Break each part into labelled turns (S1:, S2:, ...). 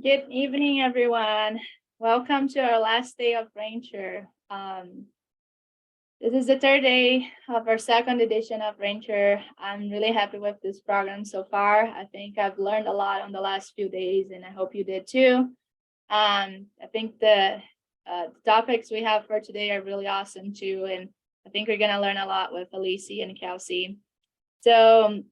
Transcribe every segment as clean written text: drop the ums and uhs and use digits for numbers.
S1: Good evening, everyone. Welcome to our last day of RancHER. This is the third day of our second edition of RancHER. I'm really happy with this program so far. I think I've learned a lot on the last few days, and I hope you did too. I think the topics we have for today are really awesome too, and I think we're gonna learn a lot with Alicia and Kelsey. So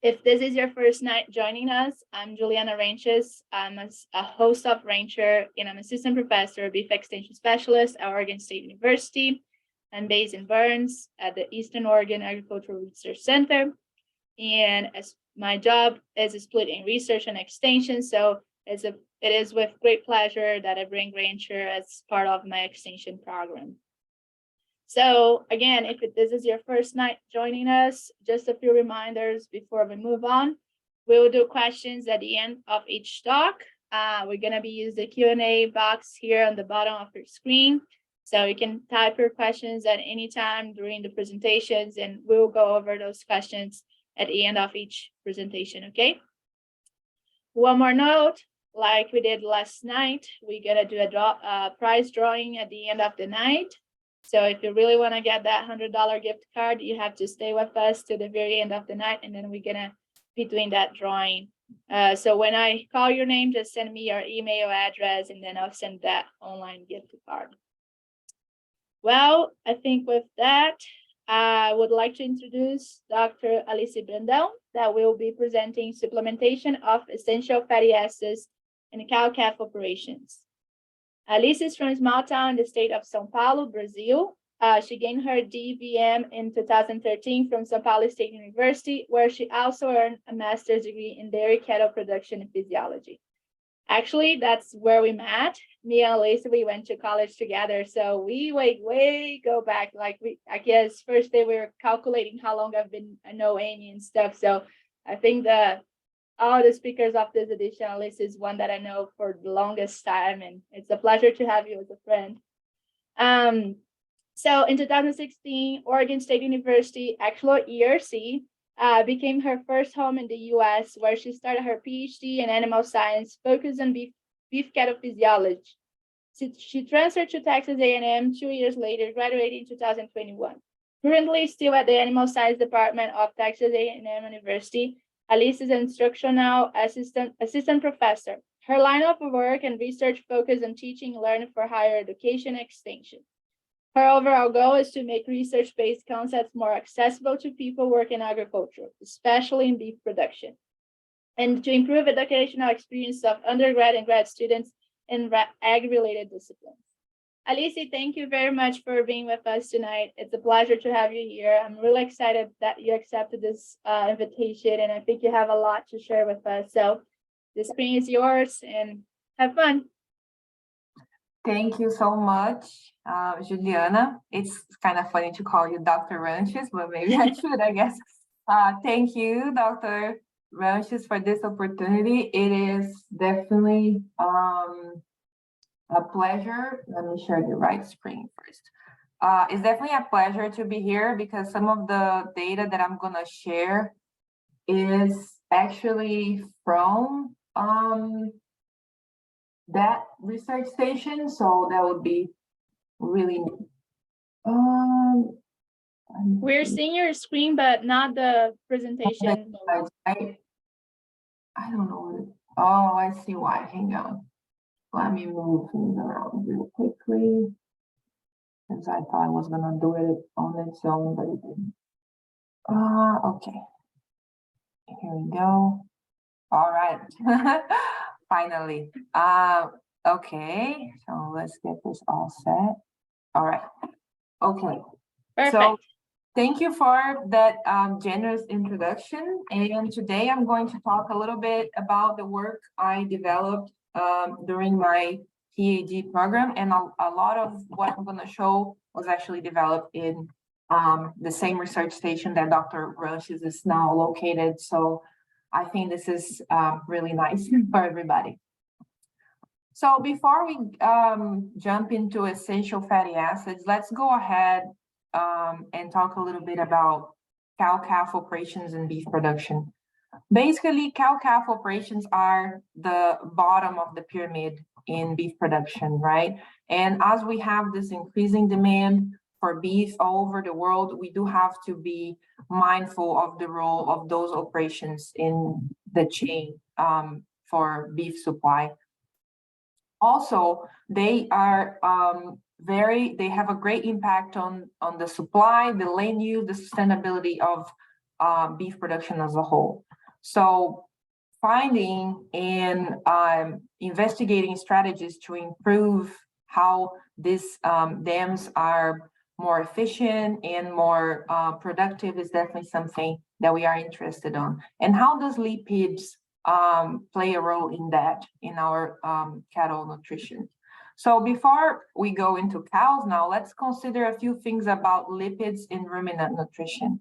S1: if this is your first night joining us, I'm Juliana Ranches. I'm a host of RancHER, and I'm assistant professor, beef extension specialist at Oregon State University. I'm based in Burns at the Eastern Oregon Agricultural Research Center. And as my job is split in research and extension, so it is with great pleasure that I bring RancHER as part of my extension program. So again, if this is your first night joining us, just a few reminders before we move on. We will do questions at the end of each talk. We're gonna be using the Q&A box here on the bottom of your screen. So you can type your questions at any time during the presentations, and we'll go over those questions at the end of each presentation, okay? One more note, like we did last night, we're gonna do a prize drawing at the end of the night. So if you really want to get that $100 gift card, you have to stay with us to the very end of the night, and then we're gonna be doing that drawing. So when I call your name, just send me your email address, and then I'll send that online gift card. Well, I think with that, I would like to introduce Dr. Alicia Brandao, that will be presenting supplementation of essential fatty acids in cow-calf operations. Alice is from a small town in the state of São Paulo, Brazil. She gained her DVM in 2013 from São Paulo State University, where she also earned a master's degree in dairy cattle production and physiology. Actually, that's where we met. Me and Alice, we went to college together. So we way go back. I guess first day we were calculating how long I know Amy and stuff. So I think all the speakers of this edition, Alice is one that I know for the longest time, and it's a pleasure to have you as a friend. So in 2016, Oregon State University, actually ERC, became her first home in the US, where she started her PhD in animal science, focused on beef cattle physiology. She transferred to Texas A&M 2 years later, graduating in 2021. Currently still at the Animal Science Department of Texas A&M University, Alice is an instructional assistant professor. Her line of work and research focus on teaching and learning for higher education extension. Her overall goal is to make research-based concepts more accessible to people working in agriculture, especially in beef production, and to improve educational experience of undergrad and grad students in ag-related disciplines. Alicia, thank you very much for being with us tonight. It's a pleasure to have you here. I'm really excited that you accepted this invitation, and I think you have a lot to share with us. So the screen is yours, and have fun.
S2: Thank you so much, Juliana. It's kind of funny to call you Dr. Ranches, but maybe I should, I guess. Thank you, Dr. Ranches, for this opportunity. It is definitely a pleasure. Let me share the right screen first. It's definitely a pleasure to be here because some of the data that I'm gonna share is actually from that research station. So that would be really
S1: we're seeing your screen, but not the presentation.
S2: I don't know. Oh, I see why. Hang on. Let me move things around real quickly, because I thought I was gonna do it on its own, but it didn't. Okay. Here we go. All right. Finally. Okay. So let's get this all set. All right. Okay.
S1: Perfect.
S2: So thank you for that generous introduction. And today I'm going to talk a little bit about the work I developed during my PhD program, and a lot of what I'm going to show was actually developed in the same research station that Dr. Ranches is now located. So I think this is really nice for everybody. So before we jump into essential fatty acids, let's go ahead and talk a little bit about cow-calf operations and beef production. Basically, cow-calf operations are the bottom of the pyramid in beef production, right? And as we have this increasing demand for beef all over the world, we do have to be mindful of the role of those operations in the chain for beef supply. Also, they are they have a great impact on the supply, the land use, the sustainability of beef production as a whole. So finding and investigating strategies to improve how these dams are more efficient and more productive is definitely something that we are interested on. And how does lipids play a role in that, in our cattle nutrition? So before we go into cows now, let's consider a few things about lipids in ruminant nutrition.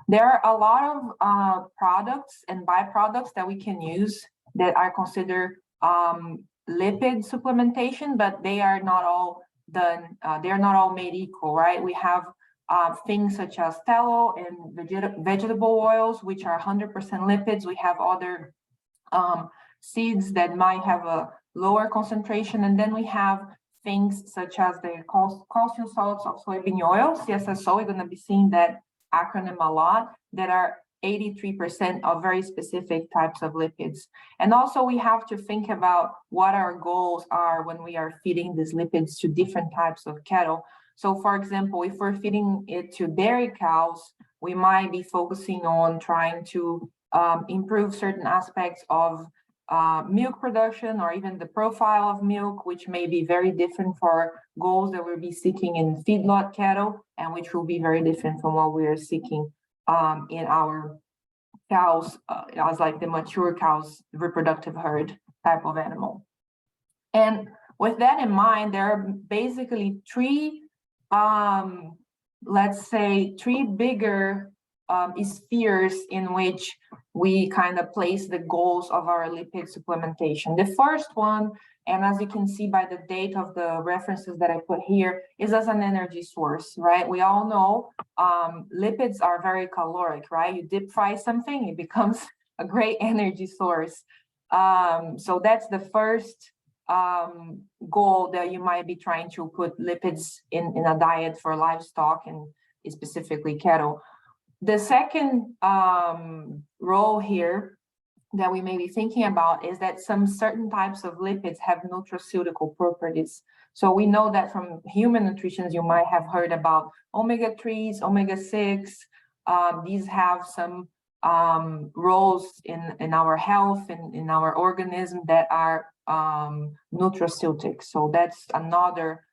S2: There are a lot of products and byproducts that we can use that are considered lipid supplementation, but they are not all done, they are not all made equal, right? We have things such as tallow and vegetable oils, which are 100% lipids. We have other seeds that might have a lower concentration, and then we have things such as the calcium salts of soybean oil, CSSO. We're going to be seeing that acronym a lot, that are 83% of very specific types of lipids. And also we have to think about what our goals are when we are feeding these lipids to different types of cattle. So for example, if we're feeding it to dairy cows, we might be focusing on trying to improve certain aspects of milk production, or even the profile of milk, which may be very different for goals that we'll be seeking in feedlot cattle, and which will be very different from what we are seeking in our cows, as like the mature cows, reproductive herd type of animal. And with that in mind, there are basically three, let's say, three bigger spheres in which we kind of place the goals of our lipid supplementation. The first one, and as you can see by the date of the references that I put here, is as an energy source, right? We all know lipids are very caloric, right? You deep fry something, it becomes a great energy source. So that's the first goal that you might be trying to put lipids in a diet for livestock, and specifically cattle. The second role here that we may be thinking about is that some certain types of lipids have nutraceutical properties. So we know that from human nutrition, you might have heard about omega-3s, omega-6. These have some roles in our health and in our organism that are nutraceutic. So that's another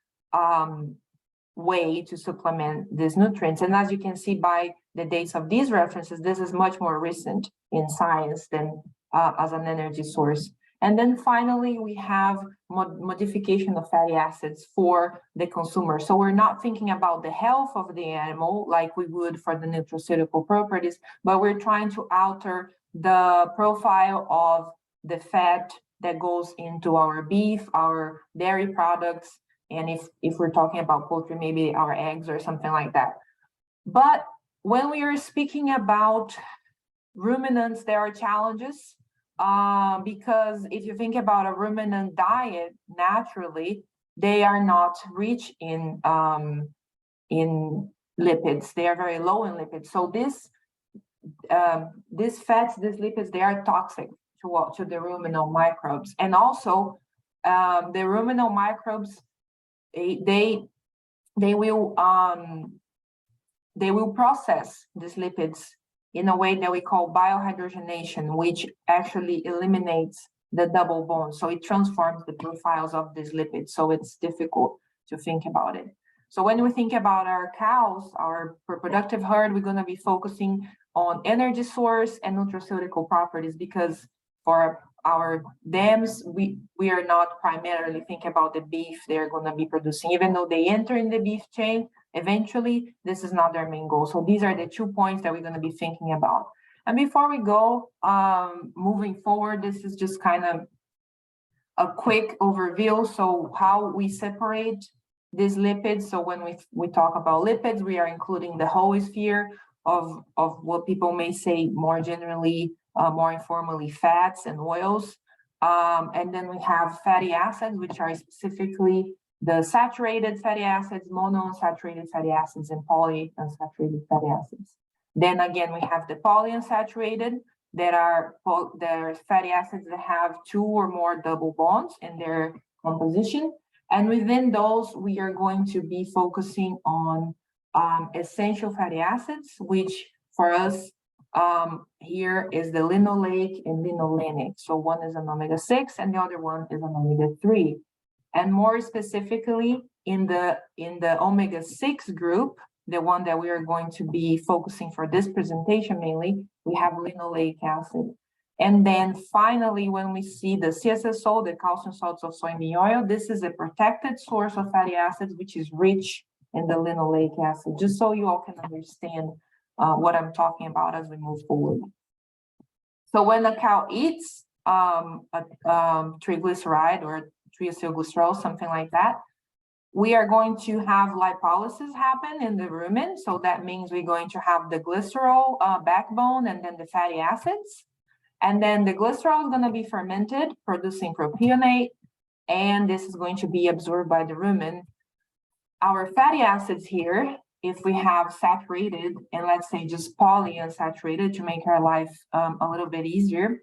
S2: way to supplement these nutrients. And as you can see by the dates of these references, this is much more recent in science than as an energy source. And then finally, we have modification of fatty acids for the consumer. So we're not thinking about the health of the animal like we would for the nutraceutical properties, but we're trying to alter the profile of the fat that goes into our beef, our dairy products, and if we're talking about poultry, maybe our eggs or something like that. But when we are speaking about ruminants, there are challenges because if you think about a ruminant diet, naturally, they are not rich in lipids. They are very low in lipids. So these fats, these lipids, they are toxic to the ruminal microbes. And also the ruminal microbes, they will process these lipids in a way that we call biohydrogenation, which actually eliminates the double bond. So it transforms the profiles of these lipids. So it's difficult to think about it. So when we think about our cows, our reproductive herd, we're going to be focusing on energy source and nutraceutical properties, because for our dams, we are not primarily thinking about the beef they're going to be producing, even though they enter in the beef chain. Eventually, this is not their main goal. So these are the 2 points that we're going to be thinking about. And before we go, moving forward, this is just kind of a quick overview. So how we separate these lipids. So when we talk about lipids, we are including the whole sphere of what people may say more generally more informally fats and oils. And then we have fatty acids, which are specifically the saturated fatty acids, monounsaturated fatty acids, and polyunsaturated fatty acids. Then again, we have the polyunsaturated that are fatty acids that have 2 or more double bonds in their composition. And within those, we are going to be focusing on essential fatty acids, which for us here is the linoleic and linolenic. So one is an omega-6 and the other one is an omega-3. And more specifically, in the omega-6 group, the one that we are going to be focusing for this presentation mainly, we have linoleic acid. And then finally, when we see the CSSO, the calcium salts of soybean oil, this is a protected source of fatty acids, which is rich in the linoleic acid, just so you all can understand what I'm talking about as we move forward. So when a cow eats triglyceride or triacylglycerol, something like that, we are going to have lipolysis happen in the rumen. So that means we're going to have the glycerol backbone and then the fatty acids. And then the glycerol is going to be fermented, producing propionate, and this is going to be absorbed by the rumen. Our fatty acids here, if we have saturated and let's say just polyunsaturated to make our life a little bit easier,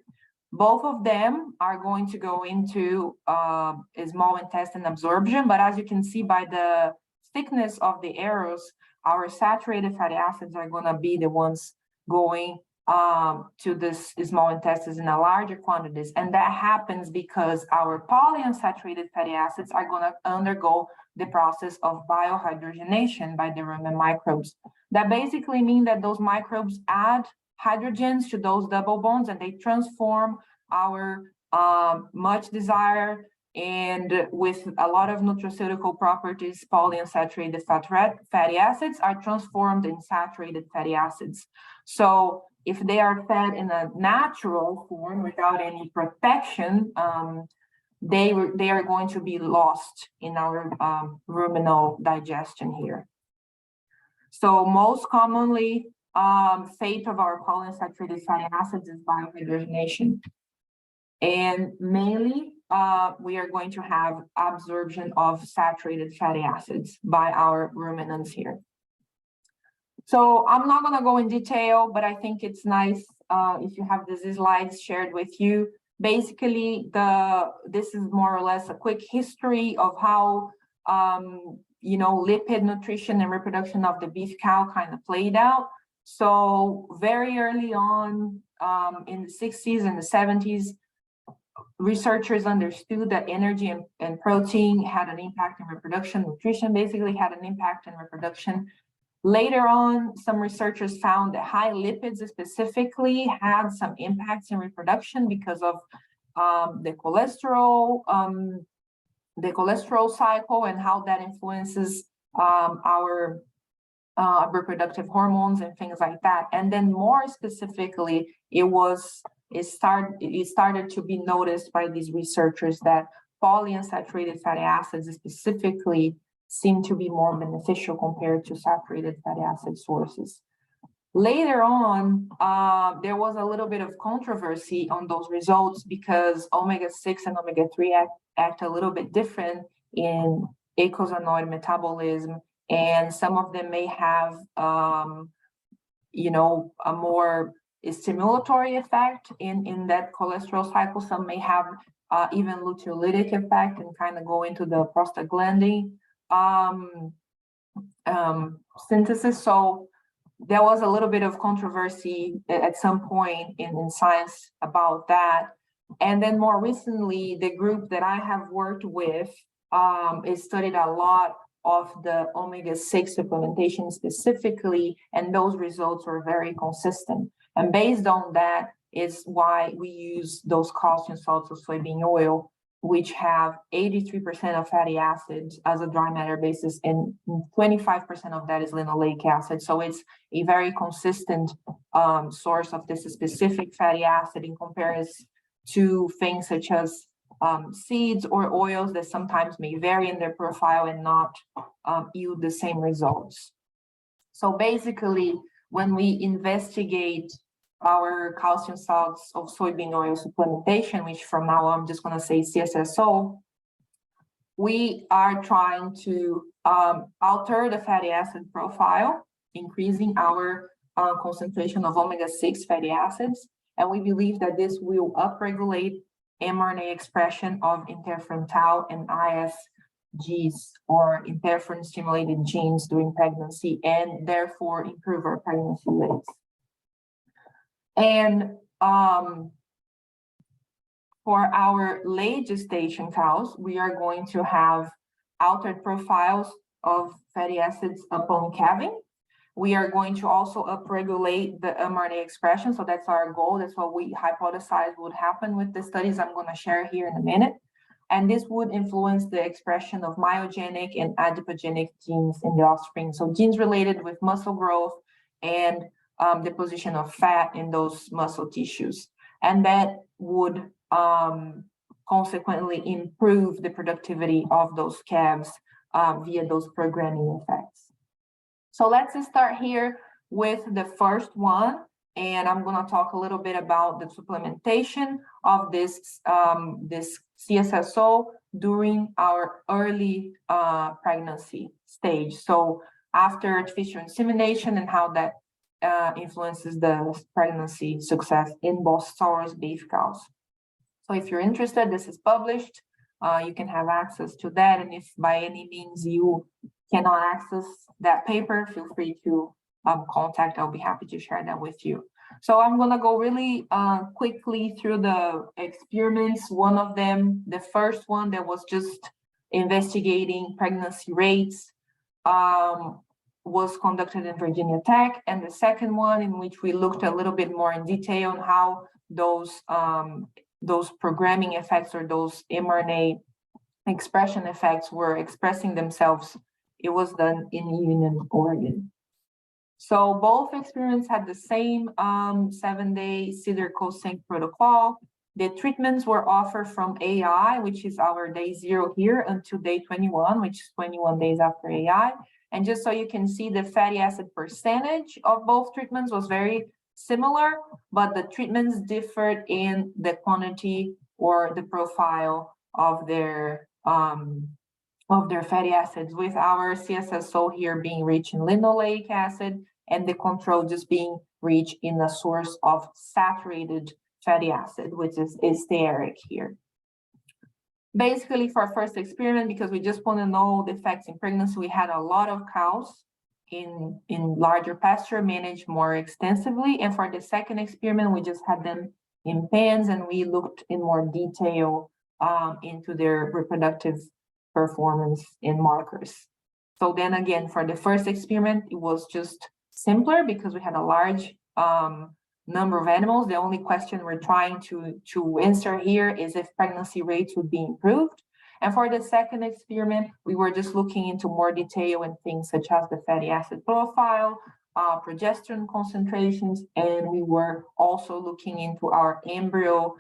S2: both of them are going to go into small intestine absorption. But as you can see by the thickness of the arrows, our saturated fatty acids are going to be the ones going to this small intestines in a larger quantities. And that happens because our polyunsaturated fatty acids are going to undergo the process of biohydrogenation by the rumen microbes. That basically means that those microbes add hydrogens to those double bonds and they transform our much desired and with a lot of nutraceutical properties, polyunsaturated fatty acids are transformed in saturated fatty acids. So if they are fed in a natural form without any protection, they are going to be lost in our ruminal digestion here. So most commonly, fate of our polyunsaturated fatty acids is biohydrogenation. And mainly, we are going to have absorption of saturated fatty acids by our ruminants here. So I'm not going to go in detail, but I think it's nice if you have these slides shared with you. Basically, this is more or less a quick history of how lipid nutrition and reproduction of the beef cow kind of played out. So very early on in the 60s and the 70s, researchers understood that energy and protein had an impact in reproduction. Nutrition basically had an impact in reproduction. Later on, some researchers found that high lipids specifically had some impacts in reproduction because of the cholesterol cycle and how that influences our reproductive hormones and things like that. And then more specifically, it started to be noticed by these researchers that polyunsaturated fatty acids specifically seem to be more beneficial compared to saturated fatty acid sources. Later on, there was a little bit of controversy on those results because omega-6 and omega-3 act a little bit different in eicosanoid metabolism, and some of them may have, a more stimulatory effect in that cholesterol cycle. Some may have even luteolytic effect and kind of go into the prostaglandin synthesis. So there was a little bit of controversy at some point in science about that. And then more recently, the group that I have worked with is studied a lot of the omega-6 supplementation specifically, and those results were very consistent. And based on that is why we use those calcium salts of soybean oil, which have 83% of fatty acids as a dry matter basis, and 25% of that is linoleic acid. So it's a very consistent source of this specific fatty acid in comparison to things such as seeds or oils that sometimes may vary in their profile and not yield the same results. So basically, when we investigate our calcium salts of soybean oil supplementation, which from now on I'm just going to say CSSO, we are trying to alter the fatty acid profile, increasing our concentration of omega-6 fatty acids. And we believe that this will upregulate mRNA expression of interferon tau and ISGs, or interferon stimulated genes, during pregnancy, and therefore improve our pregnancy rates. And for our late gestation cows, we are going to have altered profiles of fatty acids upon calving. We are going to also upregulate the mRNA expression. So that's our goal. That's what we hypothesize would happen with the studies I'm going to share here in a minute. And this would influence the expression of myogenic and adipogenic genes in the offspring. So genes related with muscle growth and deposition of fat in those muscle tissues. And that would consequently improve the productivity of those calves via those programming effects. So let's start here with the first one, and I'm going to talk a little bit about the supplementation of this CSSO during our early pregnancy stage. So after artificial insemination, and how that influences the pregnancy success in both sows beef cows. So if you're interested, this is published. You can have access to that. And if by any means you cannot access that paper, feel free to contact. I'll be happy to share that with you. So I'm going to go really quickly through the experiments. One of them, the first one that was just investigating pregnancy rates, was conducted in Virginia Tech, and the second one in which we looked a little bit more in detail on how those programming effects, or those mRNA expression effects, were expressing themselves. It was done in Union, Oregon. So both experiments had the same 7-day Cedar co-sync protocol. The treatments were offered from AI, which is our day 0 here, until day 21, which is 21 days after AI. And just so you can see, the fatty acid percentage of both treatments was very similar, but the treatments differed in the quantity or the profile of their fatty acids, with our CSSO here being rich in linoleic acid and the control just being rich in a source of saturated fatty acid, which is stearic here. Basically, for our first experiment, because we just want to know the effects in pregnancy, we had a lot of cows in larger pasture managed more extensively. And for the second experiment, we just had them in pens, and we looked in more detail into their reproductive performance and markers. So then again, for the first experiment, it was just simpler because we had a large number of animals. The only question we're trying to answer here is if pregnancy rates would be improved. And for the second experiment, we were just looking into more detail in things such as the fatty acid profile, progesterone concentrations, and we were also looking into our embryo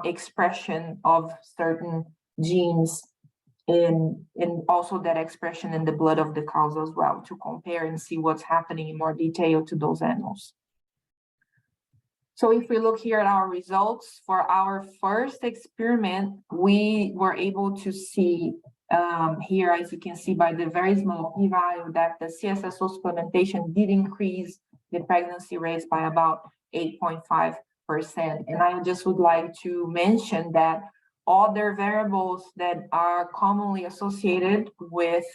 S2: expression of certain genes, and also that expression in the blood of the cows as well, to compare and see what's happening in more detail to those animals. So if we look here at our results for our first experiment, we were able to see here, as you can see by the very small p-value, that the CSSO supplementation did increase the pregnancy rates by about 8.5%. And I just would like to mention that other variables that are commonly associated with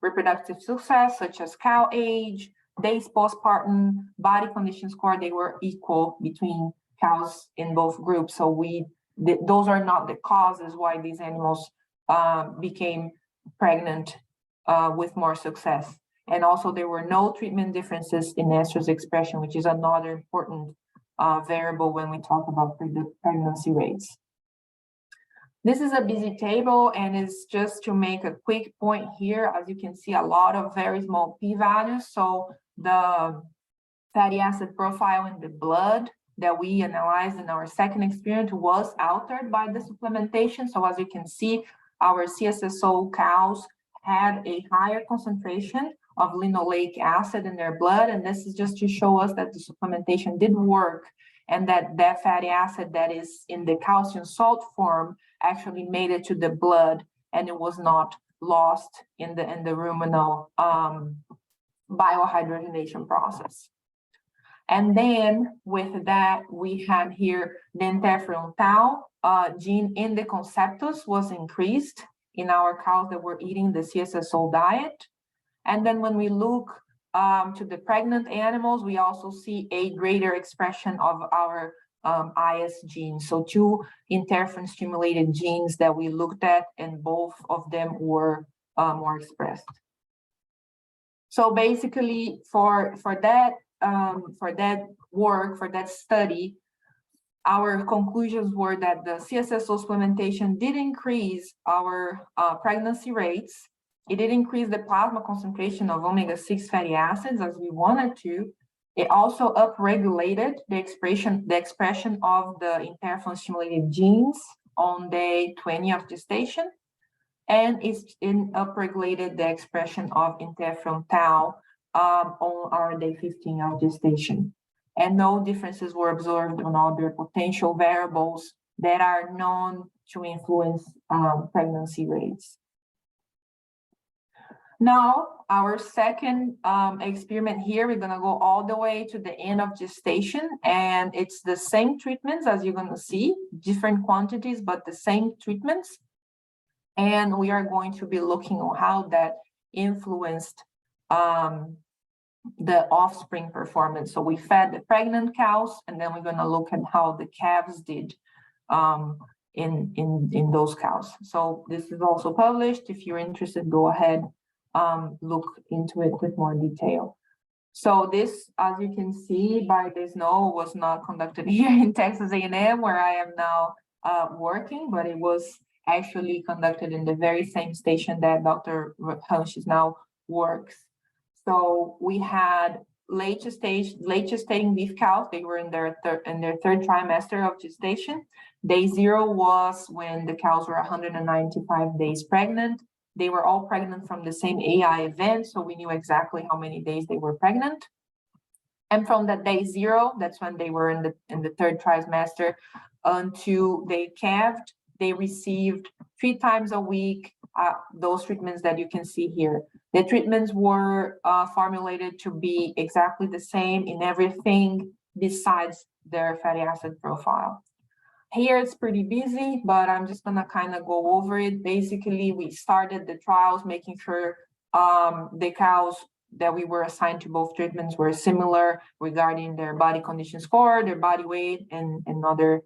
S2: reproductive success, such as cow age, days postpartum, body condition score, they were equal between cows in both groups. So those are not the causes why these animals became pregnant with more success. And also there were no treatment differences in estrus expression, which is another important variable when we talk about pregnancy rates. This is a busy table, and it's just to make a quick point here. As you can see, a lot of very small p-values. So the fatty acid profile in the blood that we analyzed in our second experiment was altered by the supplementation. So as you can see, our CSSO cows had a higher concentration of linoleic acid in their blood. And this is just to show us that the supplementation did work, and that fatty acid that is in the calcium salt form actually made it to the blood, and it was not lost in the ruminal biohydrogenation process. And then with that, we had here the interferon tau gene in the conceptus was increased in our cows that were eating the CSSO diet. And then when we look to the pregnant animals, we also see a greater expression of our IS genes. So 2 interferon stimulated genes that we looked at, and both of them were more expressed. So basically for that work, for that study, our conclusions were that the CSSO supplementation did increase our pregnancy rates. It did increase the plasma concentration of omega-6 fatty acids as we wanted to. It also upregulated the expression of the interferon stimulated genes on day 20 of gestation, and it's upregulated the expression of interferon tau on our day 15 of gestation. And no differences were observed on other potential variables that are known to influence pregnancy rates. Now, our second experiment here, we're going to go all the way to the end of gestation, and it's the same treatments as you're going to see, different quantities, but the same treatments. And we are going to be looking on how that influenced the offspring performance. So we fed the pregnant cows, and then we're going to look at how the calves did in those cows. So this is also published. If you're interested, go ahead, look into it with more detail. So this, as you can see by this note, was not conducted here in Texas A&M, where I am now working, but it was actually conducted in the very same station that Dr. Hansch now works. So we had late gestating beef cows. They were in their third trimester of gestation. Day 0 was when the cows were 195 days pregnant. They were all pregnant from the same AI event, so we knew exactly how many days they were pregnant. And from that day 0, that's when they were in the third trimester, until they calved, they received 3 times a week those treatments that you can see here. The treatments were formulated to be exactly the same in everything besides their fatty acid profile. Here it's pretty busy, but I'm just gonna kind of go over it. Basically, we started the trials making sure the cows that we were assigned to both treatments were similar regarding their body condition score, their body weight, and other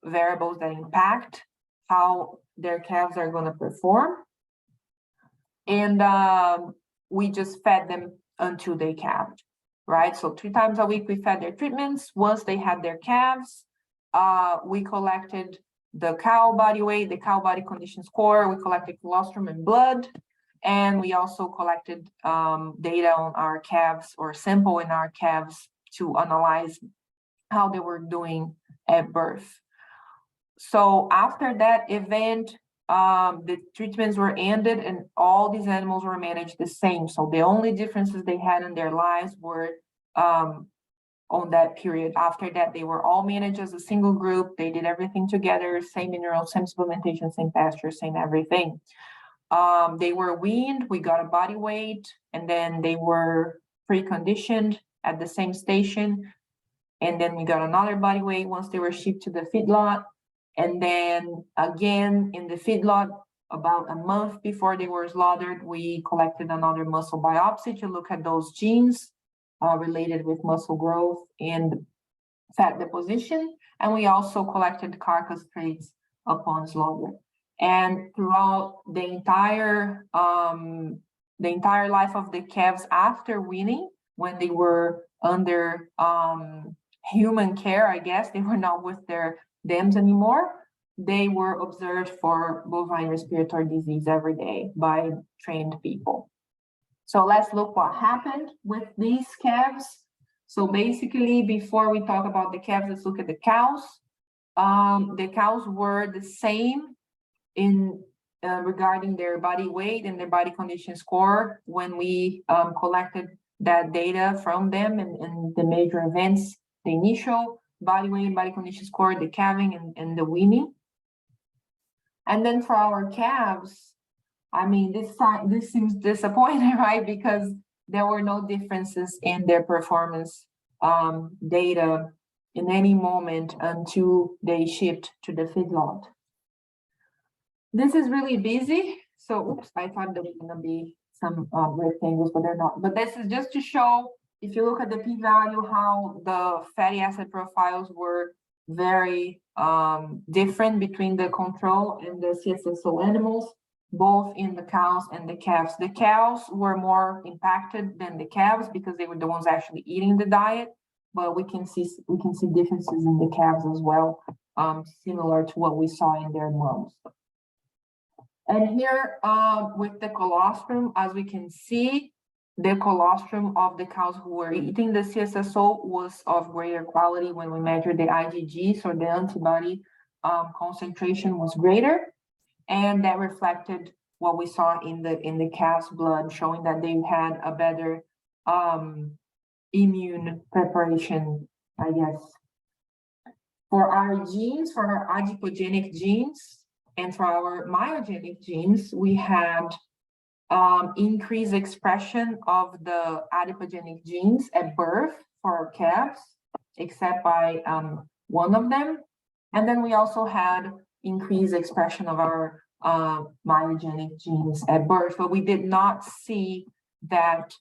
S2: variables that impact how their calves are going to perform. And we just fed them until they calved, right? So 3 times a week we fed their treatments. Once they had their calves, we collected the cow body weight, the cow body condition score, we collected colostrum and blood, and we also collected data on our calves, or sample in our calves, to analyze how they were doing at birth. So after that event, the treatments were ended and all these animals were managed the same. So the only differences they had in their lives were on that period. After that, they were all managed as a single group. They did everything together, same mineral, same supplementation, same pasture, same everything. They were weaned, we got a body weight, and then they were preconditioned at the same station. And then we got another body weight once they were shipped to the feedlot. And then again, in the feedlot, about a month before they were slaughtered, we collected another muscle biopsy to look at those genes related with muscle growth and fat deposition. And we also collected carcass traits upon slaughter. And throughout the entire life of the calves after weaning, when they were under human care, I guess, they were not with their dams anymore, they were observed for bovine respiratory disease every day by trained people. So let's look what happened with these calves. So basically, before we talk about the calves, let's look at the cows. The cows were the same in regarding their body weight and their body condition score when we collected that data from them and the major events, the initial body weight and body condition score, the calving and the weaning. And then for our calves, I mean, this seems disappointing, right? Because there were no differences in their performance data in any moment until they shipped to the feedlot. This is really busy. So, oops, I thought there was gonna be some rectangles, but they're not. But this is just to show, if you look at the p-value, how the fatty acid profiles were very different between the control and the CSSO animals, both in the cows and the calves. The cows were more impacted than the calves because they were the ones actually eating the diet, but we can see differences in the calves as well, similar to what we saw in their moms. And here with the colostrum, as we can see, the colostrum of the cows who were eating the CSSO was of greater quality when we measured the IgG, so the antibody concentration was greater, and that reflected what we saw in the calves' blood, showing that they had a better immune preparation, I guess. For our genes, for our adipogenic genes, and for our myogenic genes, we had increased expression of the adipogenic genes at birth for our calves, except by one of them. And then we also had increased expression of our myogenic genes at birth, but we did not see that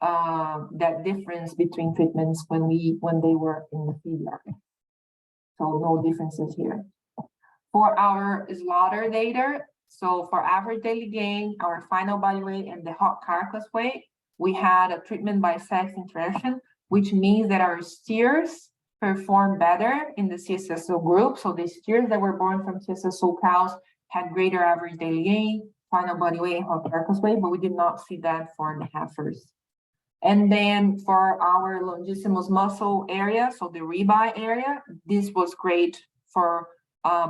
S2: that difference between treatments when they were in the feedlot. So no differences here. For our slaughter data, so for average daily gain, our final body weight, and the hot carcass weight, we had a treatment by sex interaction, which means that our steers performed better in the CSSO group. So the steers that were born from CSSO cows had greater average daily gain, final body weight, and hot carcass weight, but we did not see that for the heifers. And then for our longissimus muscle area, so the ribeye area, this was great for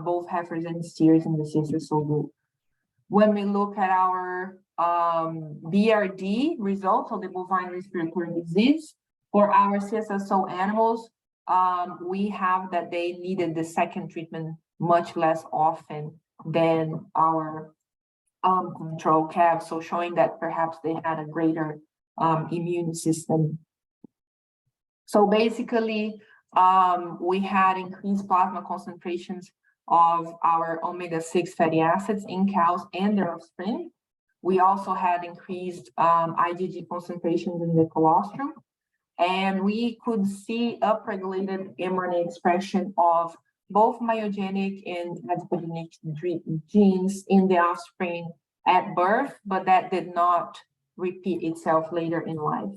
S2: both heifers and steers in the CSSO group. When we look at our BRD results, so the bovine respiratory disease, for our CSSO animals, we have that they needed the second treatment much less often than our control calves, so showing that perhaps they had a greater immune system. So basically, we had increased plasma concentrations of our omega-6 fatty acids in cows and their offspring. We also had increased IgG concentrations in the colostrum, and we could see upregulated mRNA expression of both myogenic and adipogenic genes in the offspring at birth, but that did not repeat itself later in life.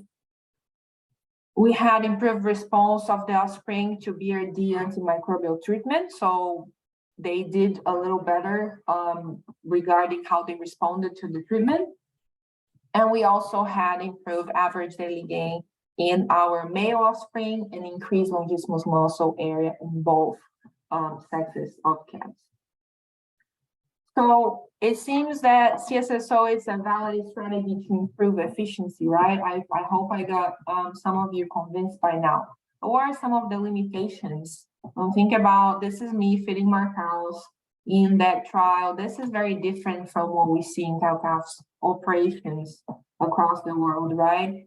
S2: We had improved response of the offspring to BRD antimicrobial treatment, so they did a little better regarding how they responded to the treatment. And we also had improved average daily gain in our male offspring and increased longissimus muscle area in both sexes of calves. So it seems that CSSO is a valid strategy to improve efficiency, right? I hope I got some of you convinced by now. What are some of the limitations? Think about, this is me feeding my cows in that trial. This is very different from what we see in cow-calves operations across the world, right?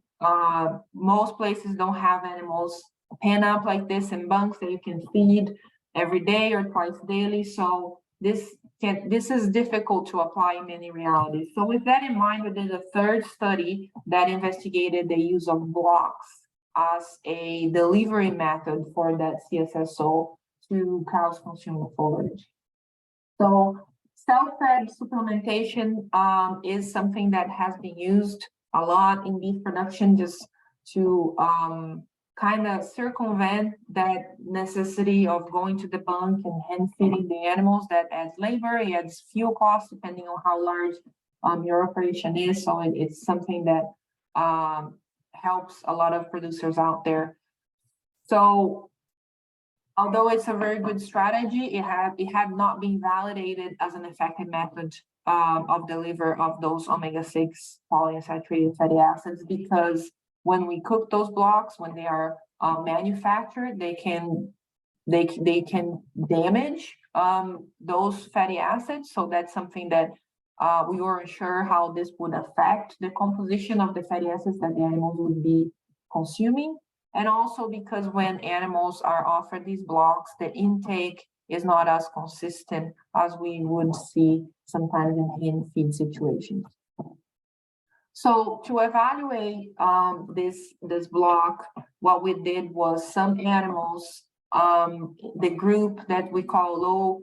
S2: Most places don't have animals penned up like this in bunks that you can feed every day or twice daily. So this is difficult to apply in many realities. So with that in mind, we did a third study that investigated the use of blocks as a delivery method for that CSSO to cows consuming forage. So self-fed supplementation is something that has been used a lot in beef production, just to kind of circumvent that necessity of going to the bunk and hand feeding the animals. That adds labor, it adds fuel costs depending on how large your operation is. So it's something that helps a lot of producers out there. So although it's a very good strategy, it had not been validated as an effective method of the liver of those omega-6 polyunsaturated fatty acids, because when we cook those blocks, when they are manufactured, they can damage those fatty acids. So that's something that we weren't sure how this would affect the composition of the fatty acids that the animals would be consuming. And also because when animals are offered these blocks, the intake is not as consistent as we would see sometimes in feed situations. So to evaluate this block, what we did was some animals, the group that we call low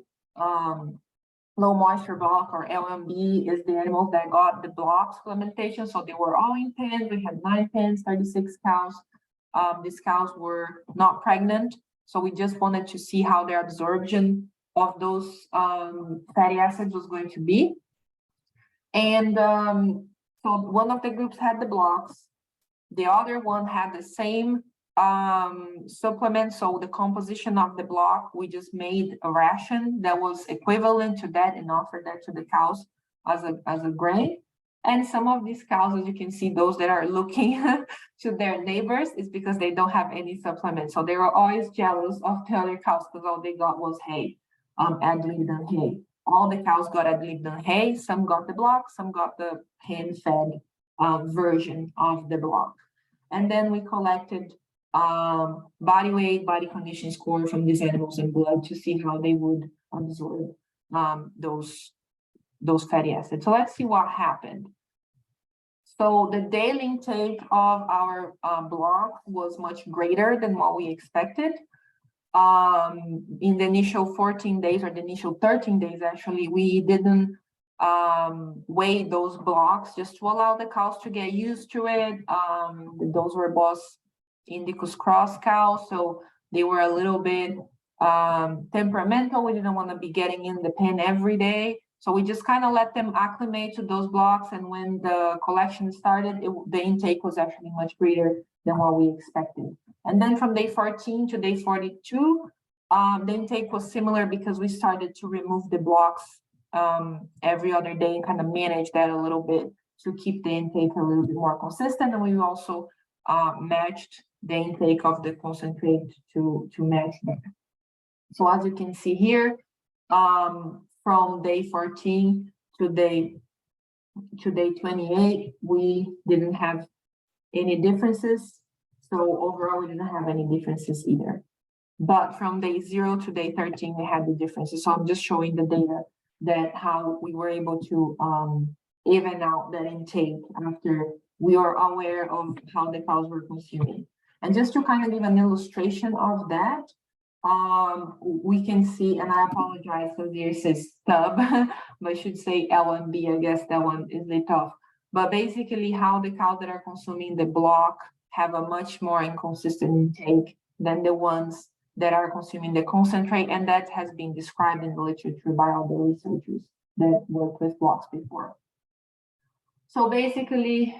S2: moisture block, or LMB, is the animals that got the block supplementation. So they were all in pens. We had 9 pens, 36 cows. These cows were not pregnant. So we just wanted to see how their absorption of those fatty acids was going to be. And so one of the groups had the blocks. The other one had the same supplement. So the composition of the block, we just made a ration that was equivalent to that and offered that to the cows as a grain. And some of these cows, as you can see, those that are looking to their neighbors, is because they don't have any supplement. So they were always jealous of the other cows because all they got was hay, ad-libitum hay. All the cows got ad-libitum hay. Some got the block, some got the hand-fed version of the block. And then we collected body weight, body condition score from these animals in blood to see how they would absorb those fatty acids. So let's see what happened. So the daily intake of our block was much greater than what we expected. In the initial 14 days, or the initial 13 days, actually, we didn't weigh those blocks just to allow the cows to get used to it. Those were Bos Indicus cross cows, so they were a little bit temperamental. We didn't want to be getting in the pen every day. So we just kind of let them acclimate to those blocks. And when the collection started, the intake was actually much greater than what we expected. And then from day 14 to day 42, the intake was similar because we started to remove the blocks every other day and kind of manage that a little bit to keep the intake a little bit more consistent. And we also matched the intake of the concentrate to match that. So as you can see here, from day 14 to day 28, we didn't have any differences. So overall, we didn't have any differences either. But from day 0 to day 13, we had the differences. So I'm just showing the data that how we were able to even out that intake after we are aware of how the cows were consuming. And just to kind of give an illustration of that, we can see, and I apologize because here it says stub, but I should say LMB. I guess that one is a bit tough. But basically, how the cows that are consuming the block have a much more inconsistent intake than the ones that are consuming the concentrate, and that has been described in the literature by all the researchers that worked with blocks before. So basically,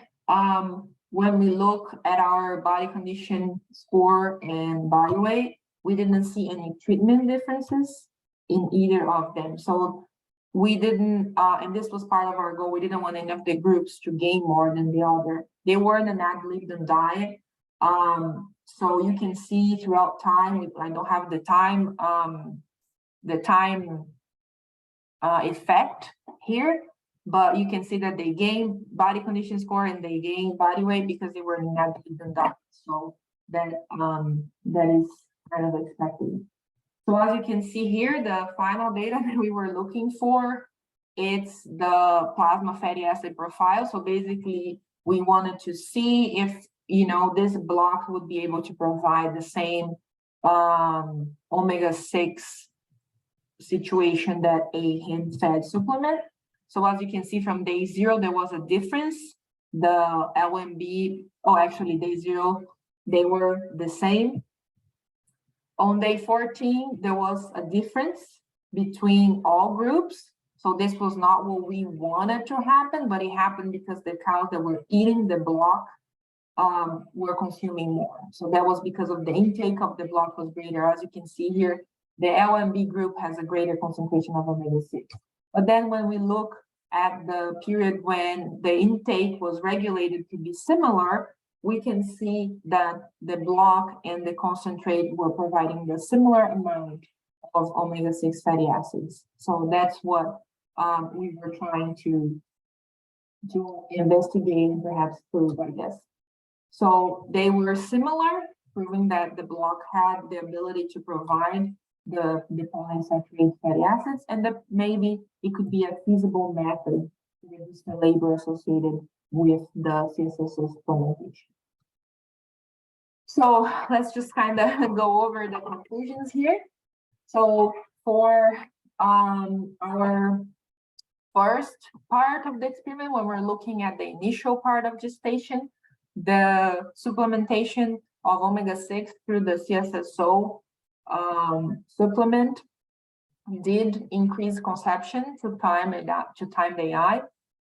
S2: when we look at our body condition score and body weight, we didn't see any treatment differences in either of them. So we didn't, and this was part of our goal, we didn't want any of the groups to gain more than the other. They were in an ad-libitum diet. So you can see throughout time, I don't have the time effect here, but you can see that they gain body condition score and they gain body weight because they were in an ad-libitum diet. So that is kind of expected. So as you can see here, the final data that we were looking for, it's the plasma fatty acid profile. So basically, we wanted to see if, this block would be able to provide the same omega-6 situation that a hand-fed supplement. So as you can see from day 0, there was a difference. The LMB, actually day 0, they were the same. On day 14, there was a difference between all groups. So this was not what we wanted to happen, but it happened because the cows that were eating the block were consuming more. So that was because of the intake of the block was greater. As you can see here, the LMB group has a greater concentration of omega-6. But then when we look at the period when the intake was regulated to be similar, we can see that the block and the concentrate were providing the similar amount of omega-6 fatty acids. So that's what we were trying to investigate and perhaps prove, I guess. So they were similar, proving that the block had the ability to provide the polyunsaturated fatty acids, and that maybe it could be a feasible method to reduce the labor associated with the CSSO supplementation. So let's just kind of go over the conclusions here. So for our first part of the experiment, when we're looking at the initial part of gestation, the supplementation of omega-6 through the CSSO supplement did increase conception to time AI.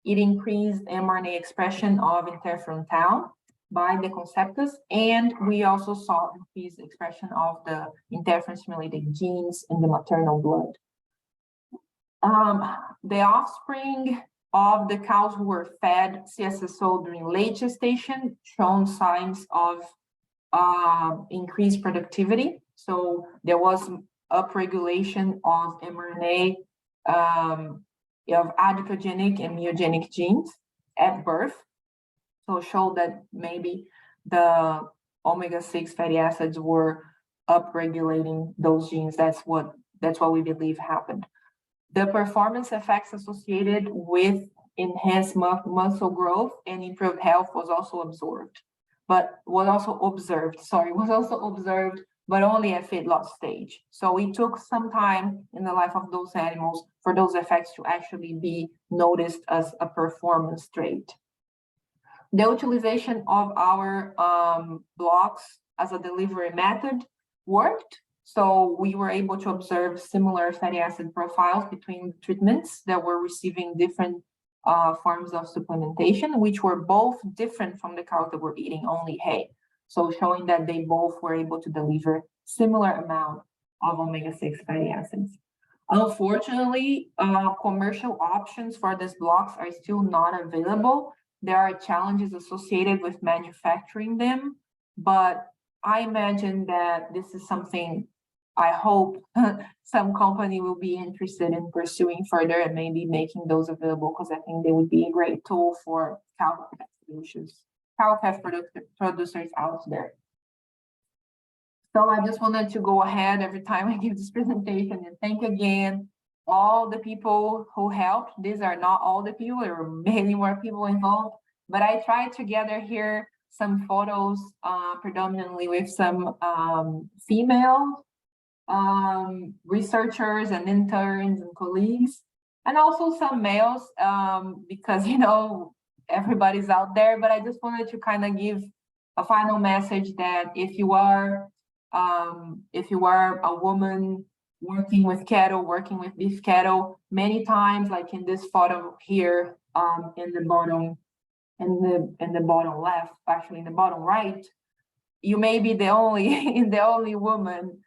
S2: It increased mRNA expression of interferon tau by the conceptors, and we also saw increased expression of the interferon-stimulated genes in the maternal blood. The offspring of the cows who were fed CSSO during late gestation shown signs of increased productivity. So there was upregulation of mRNA of adipogenic and myogenic genes at birth. So show that maybe the omega-6 fatty acids were upregulating those genes. That's what we believe happened. The performance effects associated with enhanced muscle growth and improved health was also observed, but only at feed-lot stage. So it took some time in the life of those animals for those effects to actually be noticed as a performance trait. The utilization of our blocks as a delivery method worked. So we were able to observe similar fatty acid profiles between treatments that were receiving different forms of supplementation, which were both different from the cows that were eating only hay. So showing that they both were able to deliver similar amount of omega-6 fatty acids. Unfortunately, commercial options for these blocks are still not available. There are challenges associated with manufacturing them, but I imagine that this is something I hope some company will be interested in pursuing further and maybe making those available, because I think they would be a great tool for cow-calf producers out there. So I just wanted to go ahead every time I give this presentation and thank again all the people who helped. These are not all the people, there were many more people involved, but I tried to gather here some photos predominantly with some female researchers and interns and colleagues, and also some males, because everybody's out there. But I just wanted to kind of give a final message that if you are a woman working with cattle, working with beef cattle, many times, like in this photo here, in the bottom left, actually in the bottom right, you may be the only woman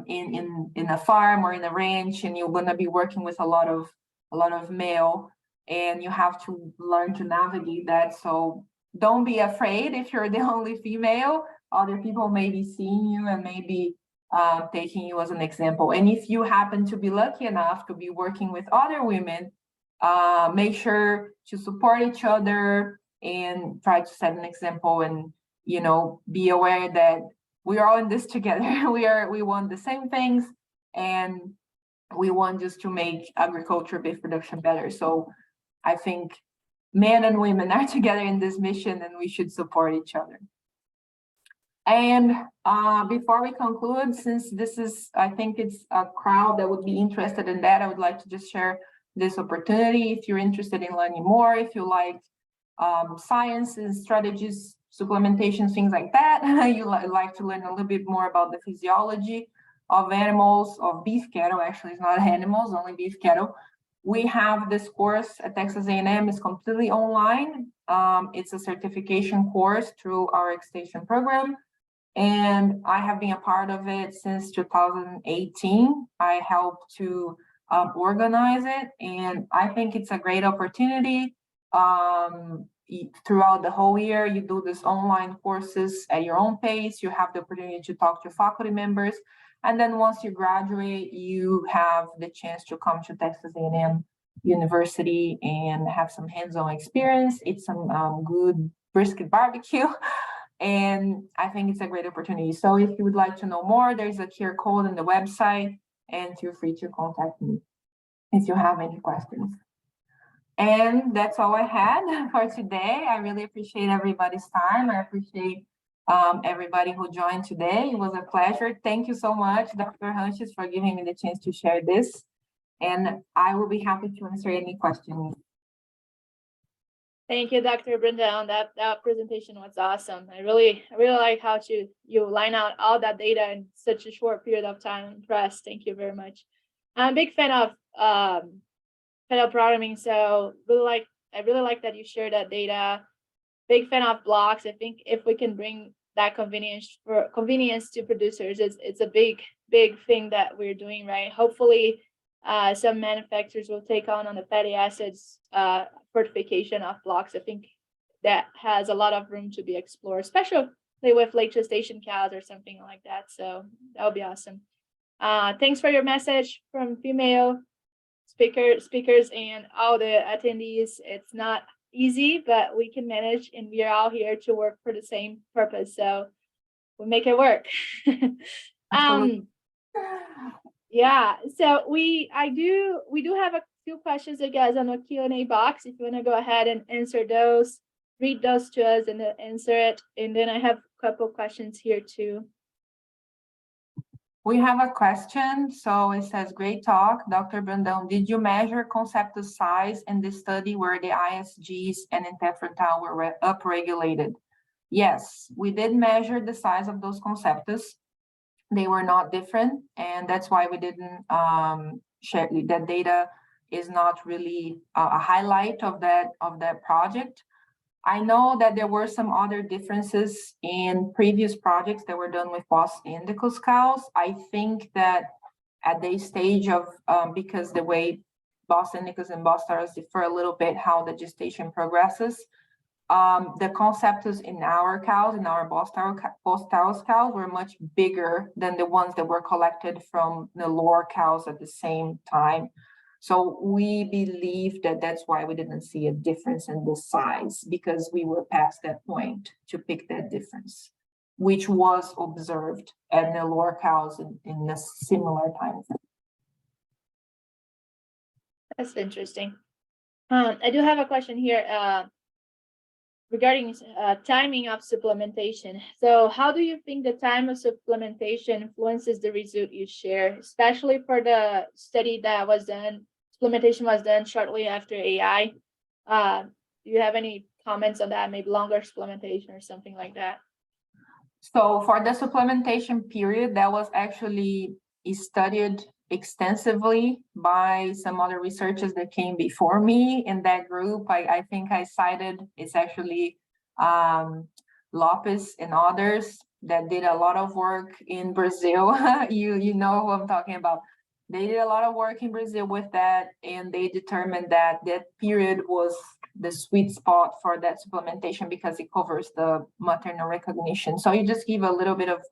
S2: in a farm or in a ranch, and you're gonna be working with a lot of male, and you have to learn to navigate that. So don't be afraid if you're the only female. Other people may be seeing you and maybe taking you as an example. And if you happen to be lucky enough to be working with other women, make sure to support each other and try to set an example, and be aware that we are all in this together. We want the same things, and we want just to make agriculture, beef production better. So I think men and women are together in this mission, and we should support each other. And before we conclude, since this is, I think it's a crowd that would be interested in that, I would like to just share this opportunity. If you're interested in learning more, if you like science and strategies, supplementation, things like that, you like to learn a little bit more about the physiology of animals, of beef cattle. Actually, it's not animals, only beef cattle. We have this course at Texas A&M. It's completely online. It's a certification course through our Gestation program, and I have been a part of it since 2018. I helped to organize it. And I think it's a great opportunity. Throughout the whole year, you do these online courses at your own pace. You have the opportunity to talk to faculty members. And then once you graduate, you have the chance to come to Texas A&M University and have some hands-on experience, eat some good brisket barbecue. And I think it's a great opportunity. So if you would like to know more, there's a QR code on the website, and feel free to contact me if you have any questions. And that's all I had for today. I really appreciate everybody's time. I appreciate everybody who joined today. It was a pleasure. Thank you so much, Dr. Hunches, for giving me the chance to share this. And I will be happy to answer any questions.
S1: Thank you, Dr. Brandao. That presentation was awesome. I really like how you line out all that data in such a short period of time. I'm impressed. Thank you very much. I'm a big fan of programming, so I really like that you share that data. Big fan of blocks. I think if we can bring that convenience to producers, it's a big thing that we're doing, right? Hopefully, some manufacturers will take on the fatty acids fortification of blocks. I think that has a lot of room to be explored, especially with late gestation cows or something like that. So that would be awesome. Thanks for your message from female speakers and all the attendees. It's not easy, but we can manage, and we are all here to work for the same purpose. So we'll make it work. Yeah, so we do have a few questions, I guess, on the Q&A box. If you want to go ahead and answer those, read those to us and then answer it. And then I have a couple questions here too.
S2: We have a question. So it says, great talk, Dr. Brandao. Did you measure conceptus size in the study where the ISGs and interferon were upregulated? Yes, we did measure the size of those conceptus. They were not different, and that's why we didn't share that data. Is not really a highlight of that project. I know that there were some other differences in previous projects that were done with Boston Indicus cows. I think that at the stage of because the way Boston Indicus and Bostars differ a little bit how the gestation progresses. The conceptus in our cows, in our Bostaros cows, were much bigger than the ones that were collected from the lower cows at the same time. So we believe that that's why we didn't see a difference in the size, because we were past that point to pick that difference, which was observed at the lower cows in a similar time frame.
S1: That's interesting. I do have a question here. Regarding timing of supplementation. So how do you think the time of supplementation influences the result you share, especially for the study that was done, supplementation was done shortly after AI? Do you have any comments on that, maybe longer supplementation or something like that?
S2: So for the supplementation period, that was actually studied extensively by some other researchers that came before me in that group. I think I cited, it's actually Lopes and others that did a lot of work in Brazil. you know who I'm talking about. They did a lot of work in Brazil with that, and they determined that that period was the sweet spot for that supplementation because it covers the maternal recognition. So you just give a little bit of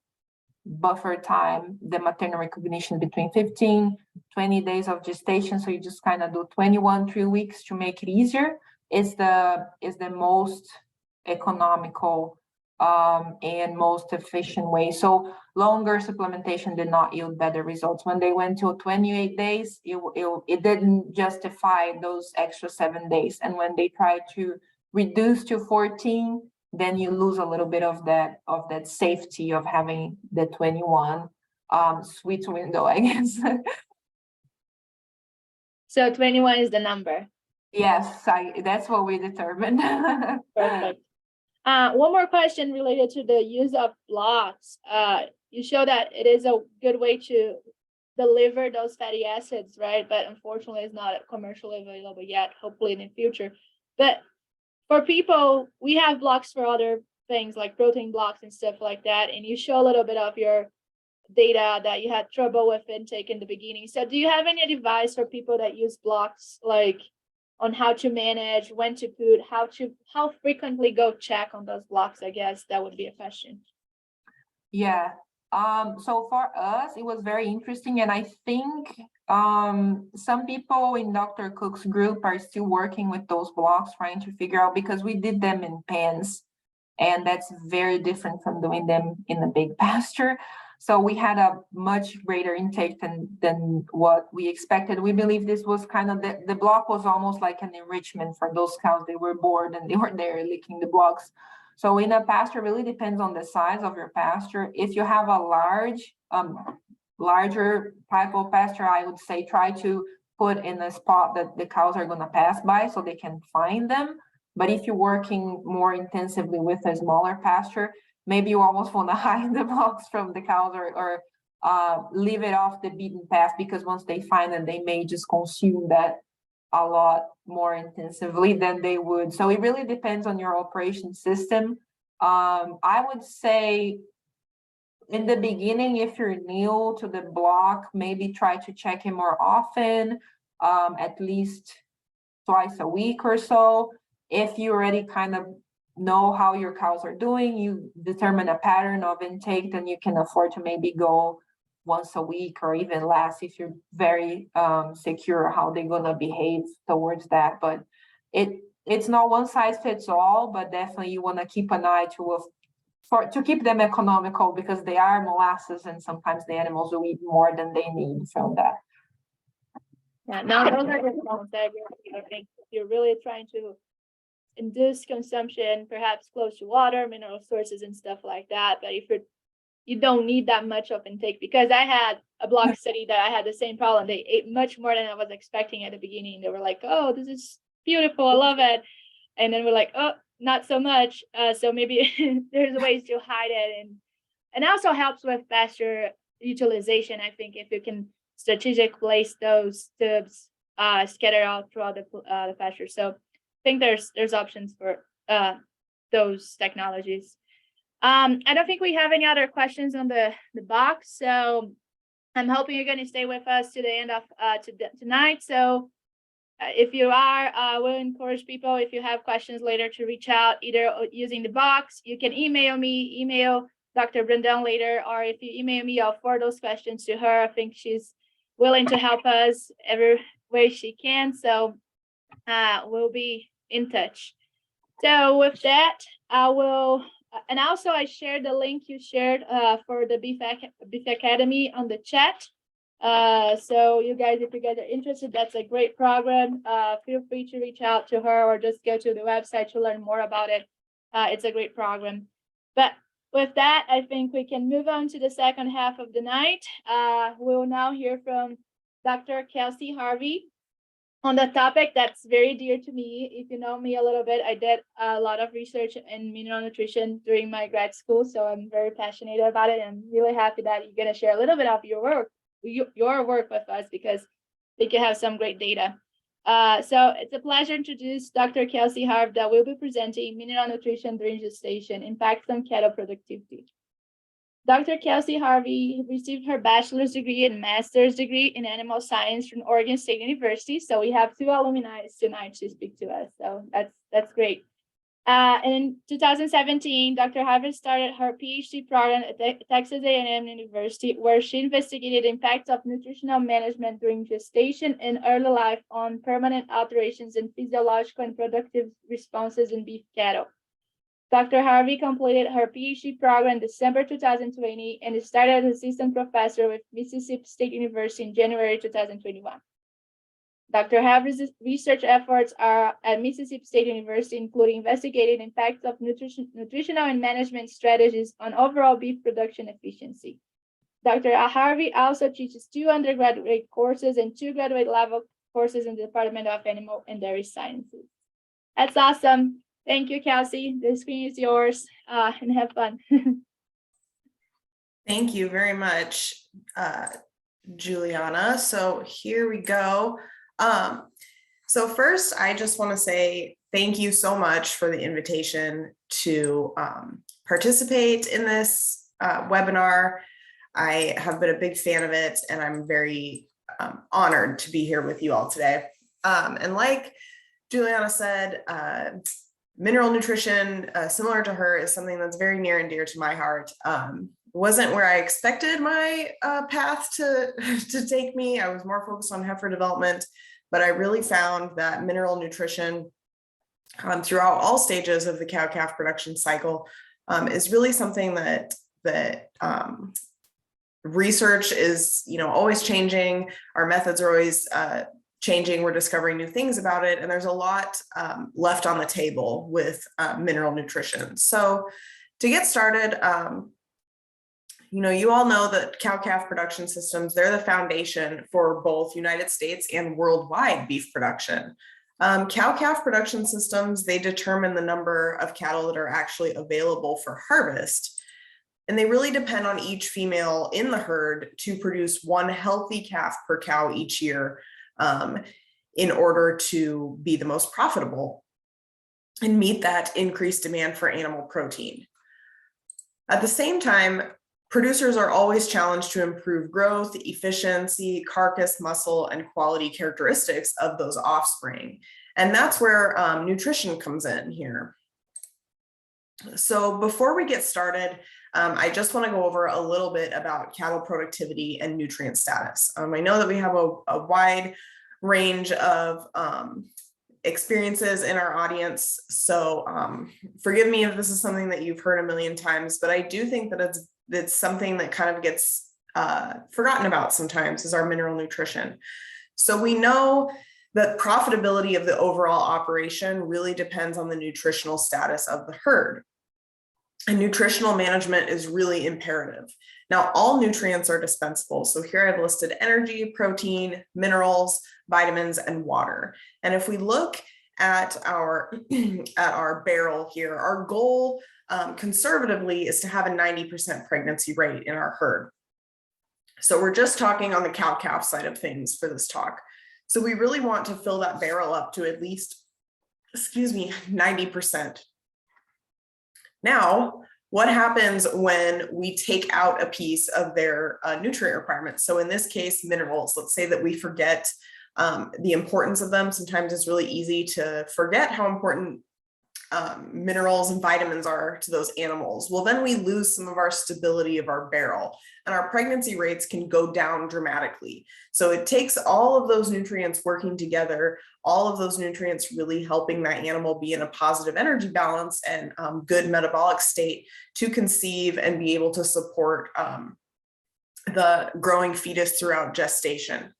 S2: buffer time, the maternal recognition between 15, 20 days of gestation. So you just kind of do 21, 3 weeks to make it easier. Is the most economical and most efficient way. So longer supplementation did not yield better results. When they went to 28 days, it didn't justify those extra 7 days. And when they tried to reduce to 14, then you lose a little bit of that safety of having the 21 sweet window, I guess.
S1: So 21 is the number.
S2: Yes, that's what we determined.
S1: Perfect. One more question related to the use of blocks. You show that it is a good way to deliver those fatty acids, right? But unfortunately, it's not commercially available yet, hopefully in the future. But for people, we have blocks for other things like protein blocks and stuff like that. And you show a little bit of your data that you had trouble with intake in the beginning. So do you have any advice for people that use blocks, like on how to manage, when to put, how frequently go check on those blocks? I guess that would be a question.
S2: Yeah. So for us, it was very interesting, and I think some people in Dr. Cook's group are still working with those blocks, trying to figure out, because we did them in pens, and that's very different from doing them in a big pasture. So we had a much greater intake than what we expected. We believe this was kind of the block was almost like an enrichment for those cows. They were bored and they were there licking the blocks. So in a pasture, really depends on the size of your pasture. If you have a larger type of pasture, I would say try to put in a spot that the cows are going to pass by so they can find them. But if you're working more intensively with a smaller pasture, maybe you almost want to hide the blocks from the cows, or leave it off the beaten path, because once they find them, they may just consume that a lot more intensively than they would. So it really depends on your operation system. I would say in the beginning, if you're new to the block, maybe try to check it more often, at least twice a week or so. If you already kind of know how your cows are doing, you determine a pattern of intake, then you can afford to maybe go once a week or even less if you're very secure how they're gonna behave towards that. But it's not one size fits all, but definitely you want to keep an eye to keep them economical, because they are molasses and sometimes the animals will eat more than they need from that.
S1: Yeah, no, those are good points. I think if you're really trying to induce consumption, perhaps close to water, mineral sources and stuff like that. But if you don't need that much of intake, because I had a block study that I had the same problem. They ate much more than I was expecting at the beginning. They were like, oh, this is beautiful, I love it. And then we're like, oh, not so much. So maybe there's ways to hide it, and also helps with pasture utilization. I think if you can strategic place those tubes scattered out throughout the pasture. So I think there's options for those technologies. I don't think we have any other questions on the box, so I'm hoping you're going to stay with us to the end of tonight. So if you are, we'll encourage people, if you have questions later, to reach out either using the box. You can email me, email Dr. Brandao later, or if you email me, I'll forward those questions to her. I think she's willing to help us every way she can. So we'll be in touch. So with that, I will, and also I shared the link you shared for the Beef Academy on the chat. So you guys, if you guys are interested, that's a great program. Feel free to reach out to her or just go to the website to learn more about it. It's a great program. But with that, I think we can move on to the second half of the night. We'll now hear from Dr. Kelsey Harvey on the topic that's very dear to me. If you know me a little bit, I did a lot of research in mineral nutrition during my grad school, so I'm very passionate about it. I'm really happy that you're going to share a little bit of your work with us, because I think you have some great data. So it's a pleasure to introduce Dr. Kelsey Harvey, that will be presenting mineral nutrition during gestation, impacts on cattle productivity. Dr. Kelsey Harvey received her bachelor's degree and master's degree in animal science from Oregon State University. So we have two alumni tonight to speak to us. So that's great. And in 2017, Dr. Harvey started her PhD program at Texas A&M University, where she investigated the impacts of nutritional management during gestation and early life on permanent alterations in physiological and productive responses in beef cattle. Dr. Harvey completed her PhD program in December 2020 and started as assistant professor with Mississippi State University in January 2021. Dr. Harvey's research efforts are at Mississippi State University, including investigating impacts of nutritional and management strategies on overall beef production efficiency. Dr. Harvey also teaches 2 undergraduate courses and 2 graduate level courses in the Department of Animal and Dairy Sciences. That's awesome. Thank you, Kelsey. The screen is yours, and have fun.
S3: Thank you very much, Juliana. So here we go. So first, I just want to say thank you so much for the invitation to participate in this webinar. I have been a big fan of it, and I'm very honored to be here with you all today. And like Juliana said, mineral nutrition, similar to her, is something that's very near and dear to my heart. Wasn't where I expected my path to take me. I was more focused on heifer development, but I really found that mineral nutrition throughout all stages of the cow-calf production cycle is really something that research is, always changing. Our methods are always changing. We're discovering new things about it, and there's a lot left on the table with mineral nutrition. So to get started, you all know that cow-calf production systems, they're the foundation for both United States and worldwide beef production. Cow-calf production systems, they determine the number of cattle that are actually available for harvest. And they really depend on each female in the herd to produce one healthy calf per cow each year in order to be the most profitable and meet that increased demand for animal protein. At the same time, producers are always challenged to improve growth, efficiency, carcass, muscle, and quality characteristics of those offspring. And that's where nutrition comes in here. So before we get started, I just want to go over a little bit about cattle productivity and nutrient status. I know that we have a wide range of experiences in our audience. So forgive me if this is something that you've heard a million times, but I do think that it's something that kind of gets forgotten about sometimes, is our mineral nutrition. So we know that profitability of the overall operation really depends on the nutritional status of the herd. And nutritional management is really imperative. Now, all nutrients are dispensable. So here I've listed energy, protein, minerals, vitamins, and water. And if we look at our barrel here, our goal conservatively is to have a 90% pregnancy rate in our herd. So we're just talking on the cow-calf side of things for this talk. So we really want to fill that barrel up to at least, 90%. Now, what happens when we take out a piece of their nutrient requirements? So in this case, minerals. Let's say that we forget the importance of them. Sometimes it's really easy to forget how important minerals and vitamins are to those animals. Well, then we lose some of our stability of our barrel, and our pregnancy rates can go down dramatically. So it takes all of those nutrients working together, all of those nutrients really helping that animal be in a positive energy balance and good metabolic state to conceive and be able to support the growing fetus throughout gestation.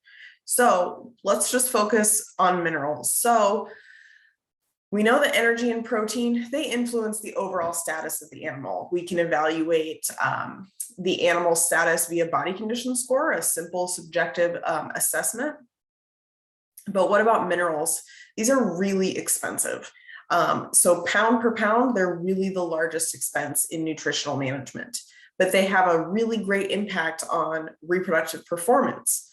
S3: So let's just focus on minerals. So we know that energy and protein, they influence the overall status of the animal. We can evaluate the animal status via body condition score, a simple subjective assessment. But what about minerals? These are really expensive. So pound per pound, they're really the largest expense in nutritional management, but they have a really great impact on reproductive performance.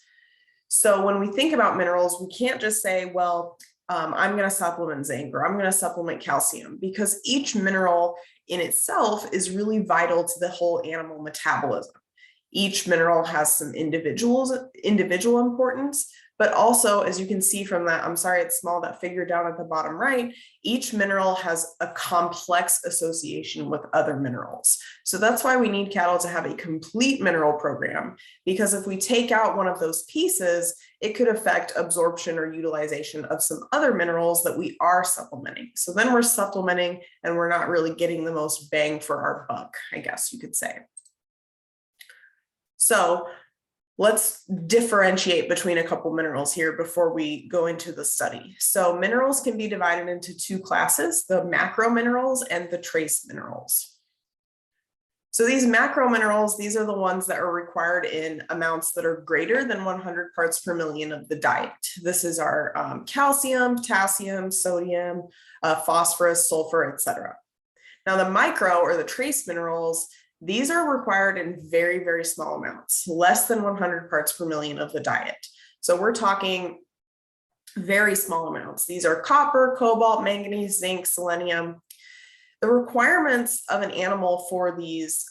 S3: So when we think about minerals, we can't just say, well, I'm going to supplement zinc or I'm going to supplement calcium, because each mineral in itself is really vital to the whole animal metabolism. Each mineral has some individual importance, but also, as you can see from that, I'm sorry, it's small, that figure down at the bottom right, each mineral has a complex association with other minerals. So that's why we need cattle to have a complete mineral program, because if we take out one of those pieces, it could affect absorption or utilization of some other minerals that we are supplementing. So then we're supplementing and we're not really getting the most bang for our buck, I guess you could say. So let's differentiate between a couple minerals here before we go into the study. So minerals can be divided into two classes, the macro minerals and the trace minerals. So these macro minerals, these are the ones that are required in amounts that are greater than 100 parts per million of the diet. This is our calcium, potassium, sodium, phosphorus, sulfur, etc. Now the micro or the trace minerals, these are required in very, very small amounts, less than 100 parts per million of the diet. So we're talking very small amounts. These are copper, cobalt, manganese, zinc, selenium. The requirements of an animal for these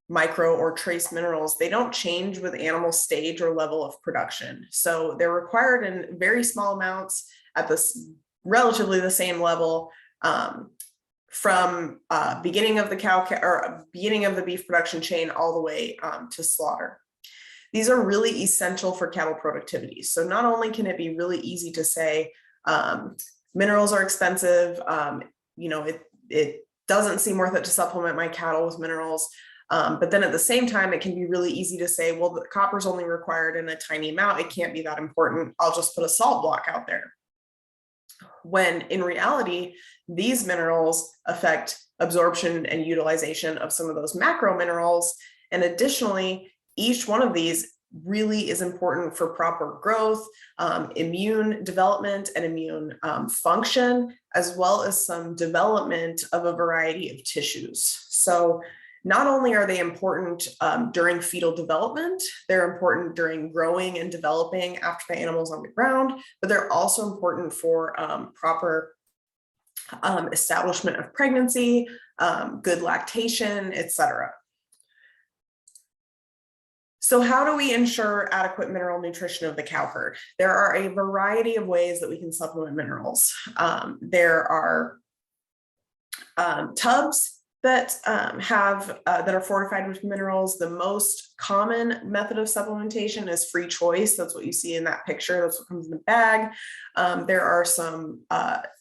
S3: micro or trace minerals, they don't change with animal stage or level of production. So they're required in very small amounts at this relatively the same level from beginning of the beginning of the beef production chain all the way to slaughter. These are really essential for cattle productivity. So not only can it be really easy to say minerals are expensive, you know, it doesn't seem worth it to supplement my cattle with minerals. But then at the same time, it can be really easy to say, well, the copper's only required in a tiny amount. It can't be that important. I'll just put a salt block out there. When in reality, these minerals affect absorption and utilization of some of those macro minerals. And additionally, each one of these really is important for proper growth, immune development and immune function, as well as some development of a variety of tissues. So not only are they important during fetal development, they're important during growing and developing after the animal's on the ground, but they're also important for proper establishment of pregnancy, good lactation, etc. So how do we ensure adequate mineral nutrition of the cow herd? There are a variety of ways that we can supplement minerals. There are tubs that that are fortified with minerals. The most common method of supplementation is free choice. That's what you see in that picture. That's what comes in the bag. There are some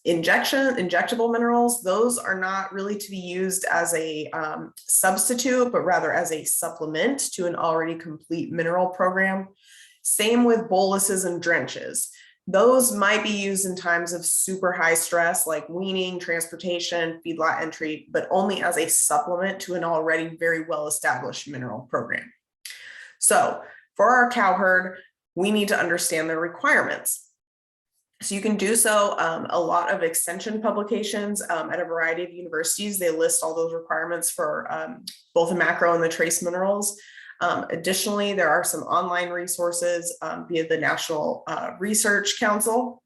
S3: injectable minerals. Those are not really to be used as a substitute, but rather as a supplement to an already complete mineral program. Same with boluses and drenches. Those might be used in times of super high stress, like weaning, transportation, feedlot entry, but only as a supplement to an already very well-established mineral program. So for our cow herd, we need to understand their requirements. So you can do so. A lot of extension publications at a variety of universities, they list all those requirements for both the macro and the trace minerals. Additionally, there are some online resources via the National Research Council.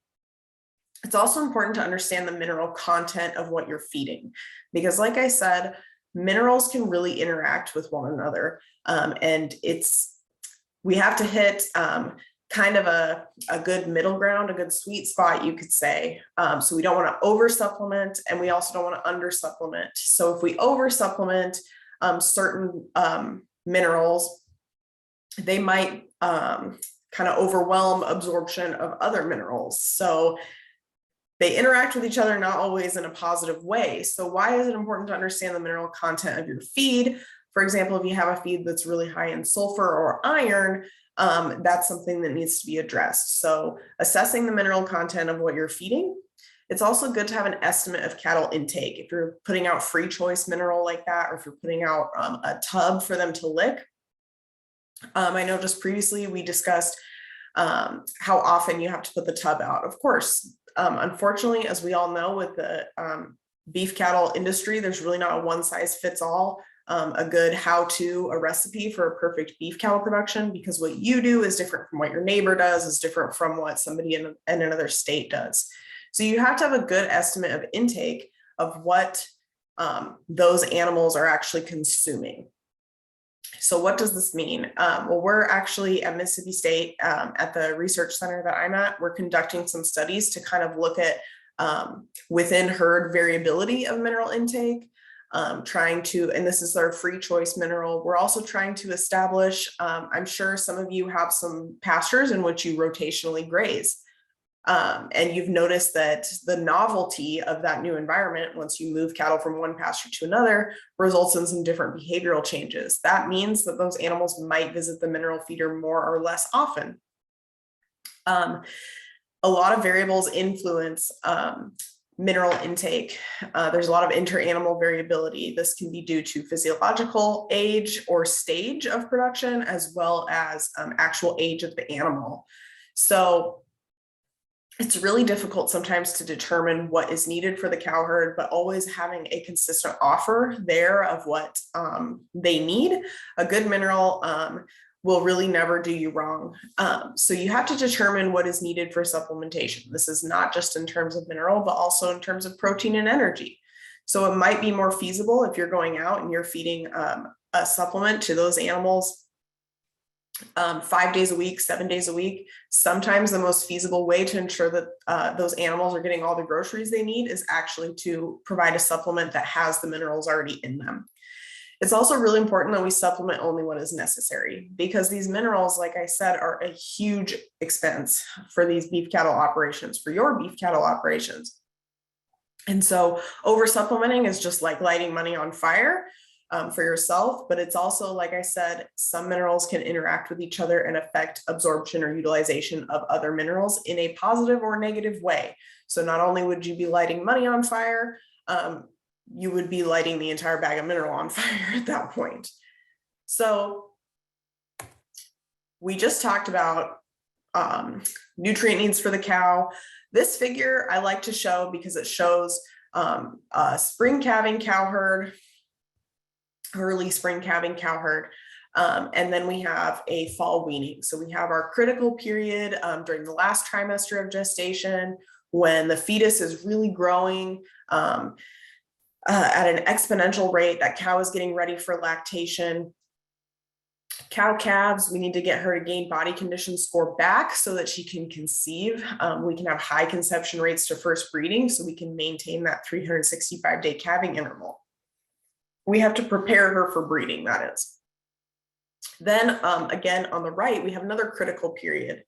S3: It's also important to understand the mineral content of what you're feeding, because like I said, minerals can really interact with one another. And we have to hit kind of a good middle ground, a good sweet spot, you could say. So we don't want to over supplement, and we also don't want to under supplement. So if we over supplement certain minerals, they might kind of overwhelm absorption of other minerals. So they interact with each other, not always in a positive way. So why is it important to understand the mineral content of your feed? For example, if you have a feed that's really high in sulfur or iron, that's something that needs to be addressed. So assessing the mineral content of what you're feeding. It's also good to have an estimate of cattle intake. If you're putting out free choice mineral like that, or if you're putting out a tub for them to lick. I know just previously we discussed how often you have to put the tub out. Of course, unfortunately, as we all know, with the beef cattle industry, there's really not a one size fits all, a good how-to, a recipe for a perfect beef cattle production, because what you do is different from what your neighbor does, is different from what somebody in another state does. So you have to have a good estimate of intake of what those animals are actually consuming. So what does this mean? Well, we're actually at Mississippi State at the research center that I'm at. We're conducting some studies to kind of look at within herd variability of mineral intake, trying to, and this is our free choice mineral. We're also trying to establish, I'm sure some of you have some pastures in which you rotationally graze. And you've noticed that the novelty of that new environment, once you move cattle from one pasture to another, results in some different behavioral changes. That means that those animals might visit the mineral feeder more or less often. A lot of variables influence mineral intake. There's a lot of inter-animal variability. This can be due to physiological age or stage of production, as well as actual age of the animal. So it's really difficult sometimes to determine what is needed for the cow herd, but always having a consistent offer there of what they need. A good mineral will really never do you wrong. So you have to determine what is needed for supplementation. This is not just in terms of mineral, but also in terms of protein and energy. So it might be more feasible if you're going out and you're feeding a supplement to those animals 5 days a week, 7 days a week. Sometimes the most feasible way to ensure that those animals are getting all the groceries they need is actually to provide a supplement that has the minerals already in them. It's also really important that we supplement only what is necessary, because these minerals, like I said, are a huge expense for these beef cattle operations, for your beef cattle operations. And so over supplementing is just like lighting money on fire for yourself, but it's also, like I said, some minerals can interact with each other and affect absorption or utilization of other minerals in a positive or negative way. So not only would you be lighting money on fire, you would be lighting the entire bag of mineral on fire at that point. So we just talked about nutrient needs for the cow. This figure I like to show because it shows a spring calving cow herd, early spring calving cow herd, and then we have a fall weaning. So we have our critical period during the last trimester of gestation, when the fetus is really growing at an exponential rate. That cow is getting ready for lactation. Cow calves, we need to get her to gain body condition score back so that she can conceive. We can have high conception rates to first breeding, so we can maintain that 365-day calving interval. We have to prepare her for breeding, that is. Then again, on the right, we have another critical period.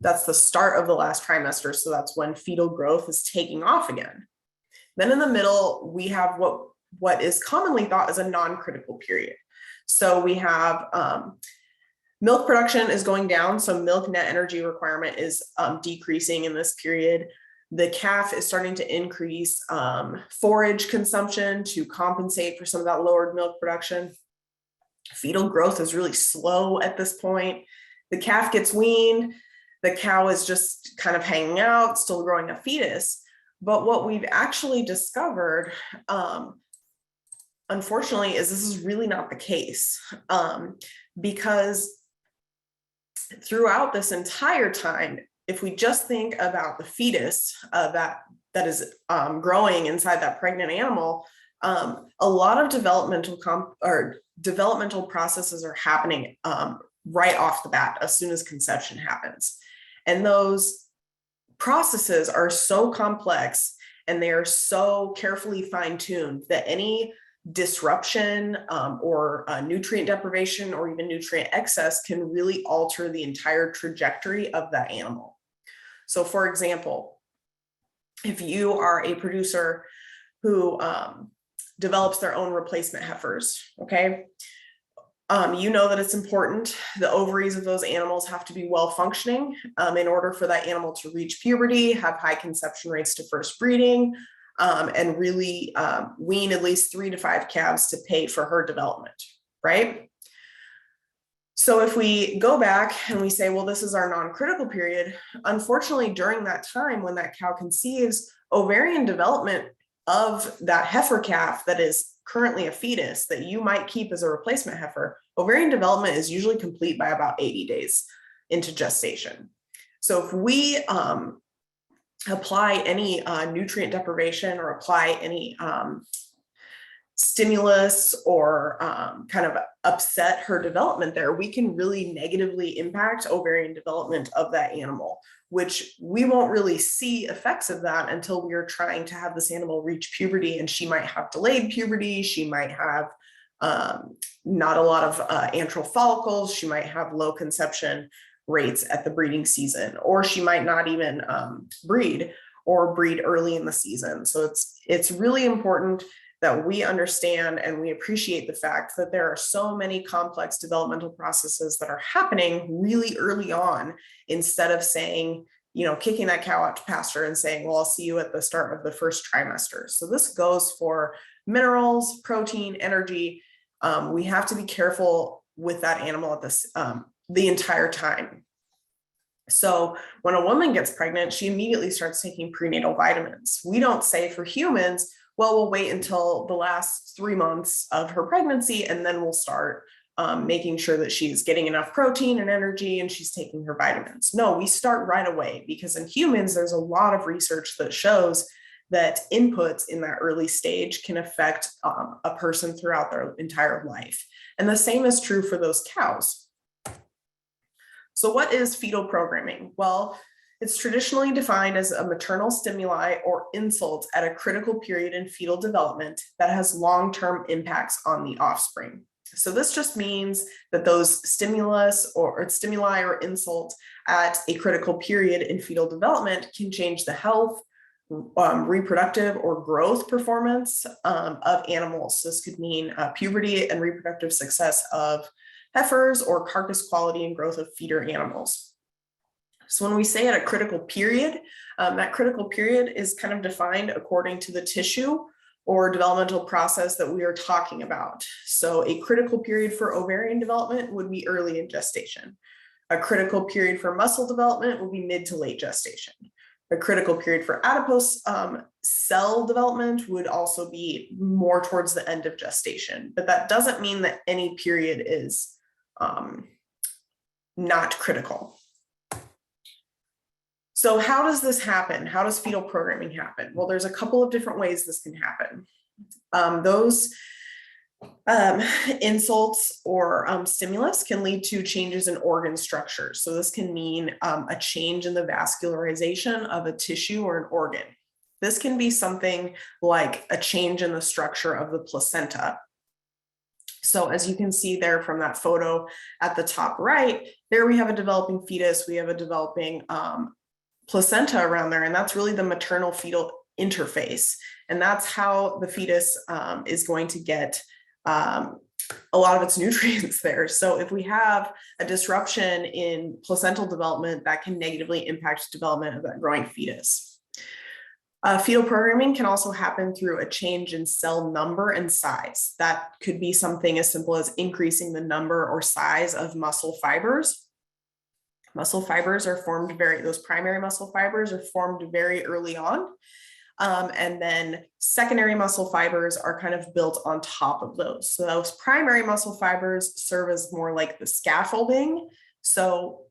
S3: That's the start of the last trimester. So that's when fetal growth is taking off again. Then in the middle, we have what is commonly thought as a non-critical period. So we have milk production is going down. So milk net energy requirement is decreasing in this period. The calf is starting to increase forage consumption to compensate for some of that lowered milk production. Fetal growth is really slow at this point. The calf gets weaned. The cow is just kind of hanging out, still growing a fetus. But what we've actually discovered, unfortunately, is this is really not the case, because throughout this entire time, if we just think about the fetus that is growing inside that pregnant animal, a lot of developmental processes are happening right off the bat as soon as conception happens. And those processes are so complex and they are so carefully fine-tuned that any disruption or nutrient deprivation or even nutrient excess can really alter the entire trajectory of that animal. So for example, if you are a producer who develops their own replacement heifers, okay, you know that it's important. The ovaries of those animals have to be well functioning in order for that animal to reach puberty, have high conception rates to first breeding, and really wean at least 3 to 5 calves to pay for her development, right? So if we go back and we say, well, this is our non-critical period, unfortunately, during that time when that cow conceives, ovarian development of that heifer calf that is currently a fetus that you might keep as a replacement heifer, ovarian development is usually complete by about 80 days into gestation. So if we apply any nutrient deprivation or apply any stimulus or kind of upset her development there, we can really negatively impact ovarian development of that animal, which we won't really see effects of that until we are trying to have this animal reach puberty. And she might have delayed puberty. She might have not a lot of antral follicles. She might have low conception rates at the breeding season, or she might not even breed or breed early in the season. So it's really important that we understand and we appreciate the fact that there are so many complex developmental processes that are happening really early on, instead of saying, you know, kicking that cow out to pasture and saying, well, I'll see you at the start of the first trimester. So this goes for minerals, protein, energy. We have to be careful with that animal at this the entire time. So when a woman gets pregnant, she immediately starts taking prenatal vitamins. We don't say for humans, well, we'll wait until the last 3 months of her pregnancy and then we'll start making sure that she's getting enough protein and energy and she's taking her vitamins. No, we start right away, because in humans, there's a lot of research that shows that inputs in that early stage can affect a person throughout their entire life. And the same is true for those cows. So what is fetal programming? Well, it's traditionally defined as a maternal stimuli or insult at a critical period in fetal development that has long-term impacts on the offspring. So this just means that those stimuli or insult at a critical period in fetal development can change the health, reproductive or growth performance of animals. This could mean puberty and reproductive success of heifers or carcass quality and growth of feeder animals. So when we say at a critical period, that critical period is kind of defined according to the tissue or developmental process that we are talking about. So a critical period for ovarian development would be early in gestation. A critical period for muscle development would be mid to late gestation. A critical period for adipose cell development would also be more towards the end of gestation, but that doesn't mean that any period is not critical. So how does this happen? How does fetal programming happen? Well, there's a couple of different ways this can happen. Those insults or stimulus can lead to changes in organ structure. So this can mean a change in the vascularization of a tissue or an organ. This can be something like a change in the structure of the placenta. So as you can see there from that photo at the top right, there we have a developing fetus, we have a developing placenta around there, and that's really the maternal fetal interface. And that's how the fetus is going to get a lot of its nutrients there. So if we have a disruption in placental development, that can negatively impact development of that growing fetus. Fetal programming can also happen through a change in cell number and size. That could be something as simple as increasing the number or size of muscle fibers. Muscle fibers are formed those primary muscle fibers are formed very early on. And then secondary muscle fibers are kind of built on top of those. So those primary muscle fibers serve as more like the scaffolding. So,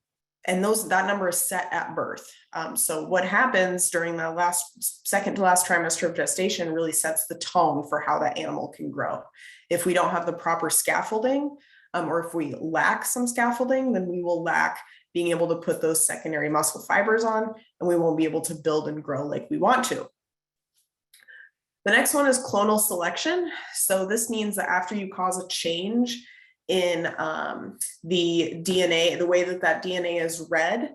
S3: and that number is set at birth. So what happens during the second to last trimester of gestation really sets the tone for how that animal can grow. If we don't have the proper scaffolding, or if we lack some scaffolding, then we will lack being able to put those secondary muscle fibers on, and we won't be able to build and grow like we want to. The next one is clonal selection. So this means that after you cause a change in the DNA, the way that DNA is read,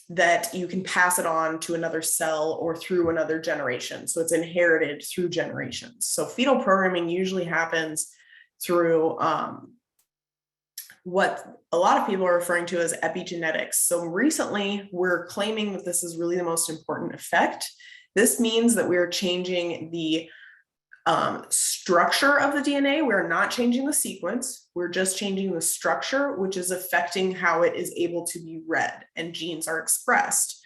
S3: that you can pass it on to another cell or through another generation. So it's inherited through generations. So fetal programming usually happens through what a lot of people are referring to as epigenetics. So recently, we're claiming that this is really the most important effect. This means that we are changing the structure of the DNA. We're not changing the sequence. We're just changing the structure, which is affecting how it is able to be read and genes are expressed.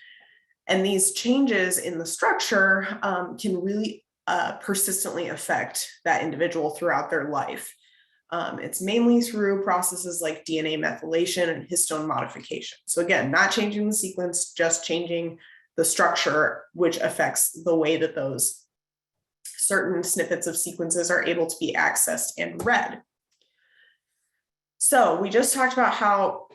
S3: And these changes in the structure can really persistently affect that individual throughout their life. It's mainly through processes like DNA methylation and histone modification. So again, not changing the sequence, just changing the structure, which affects the way that those certain snippets of sequences are able to be accessed and read. So we just talked about how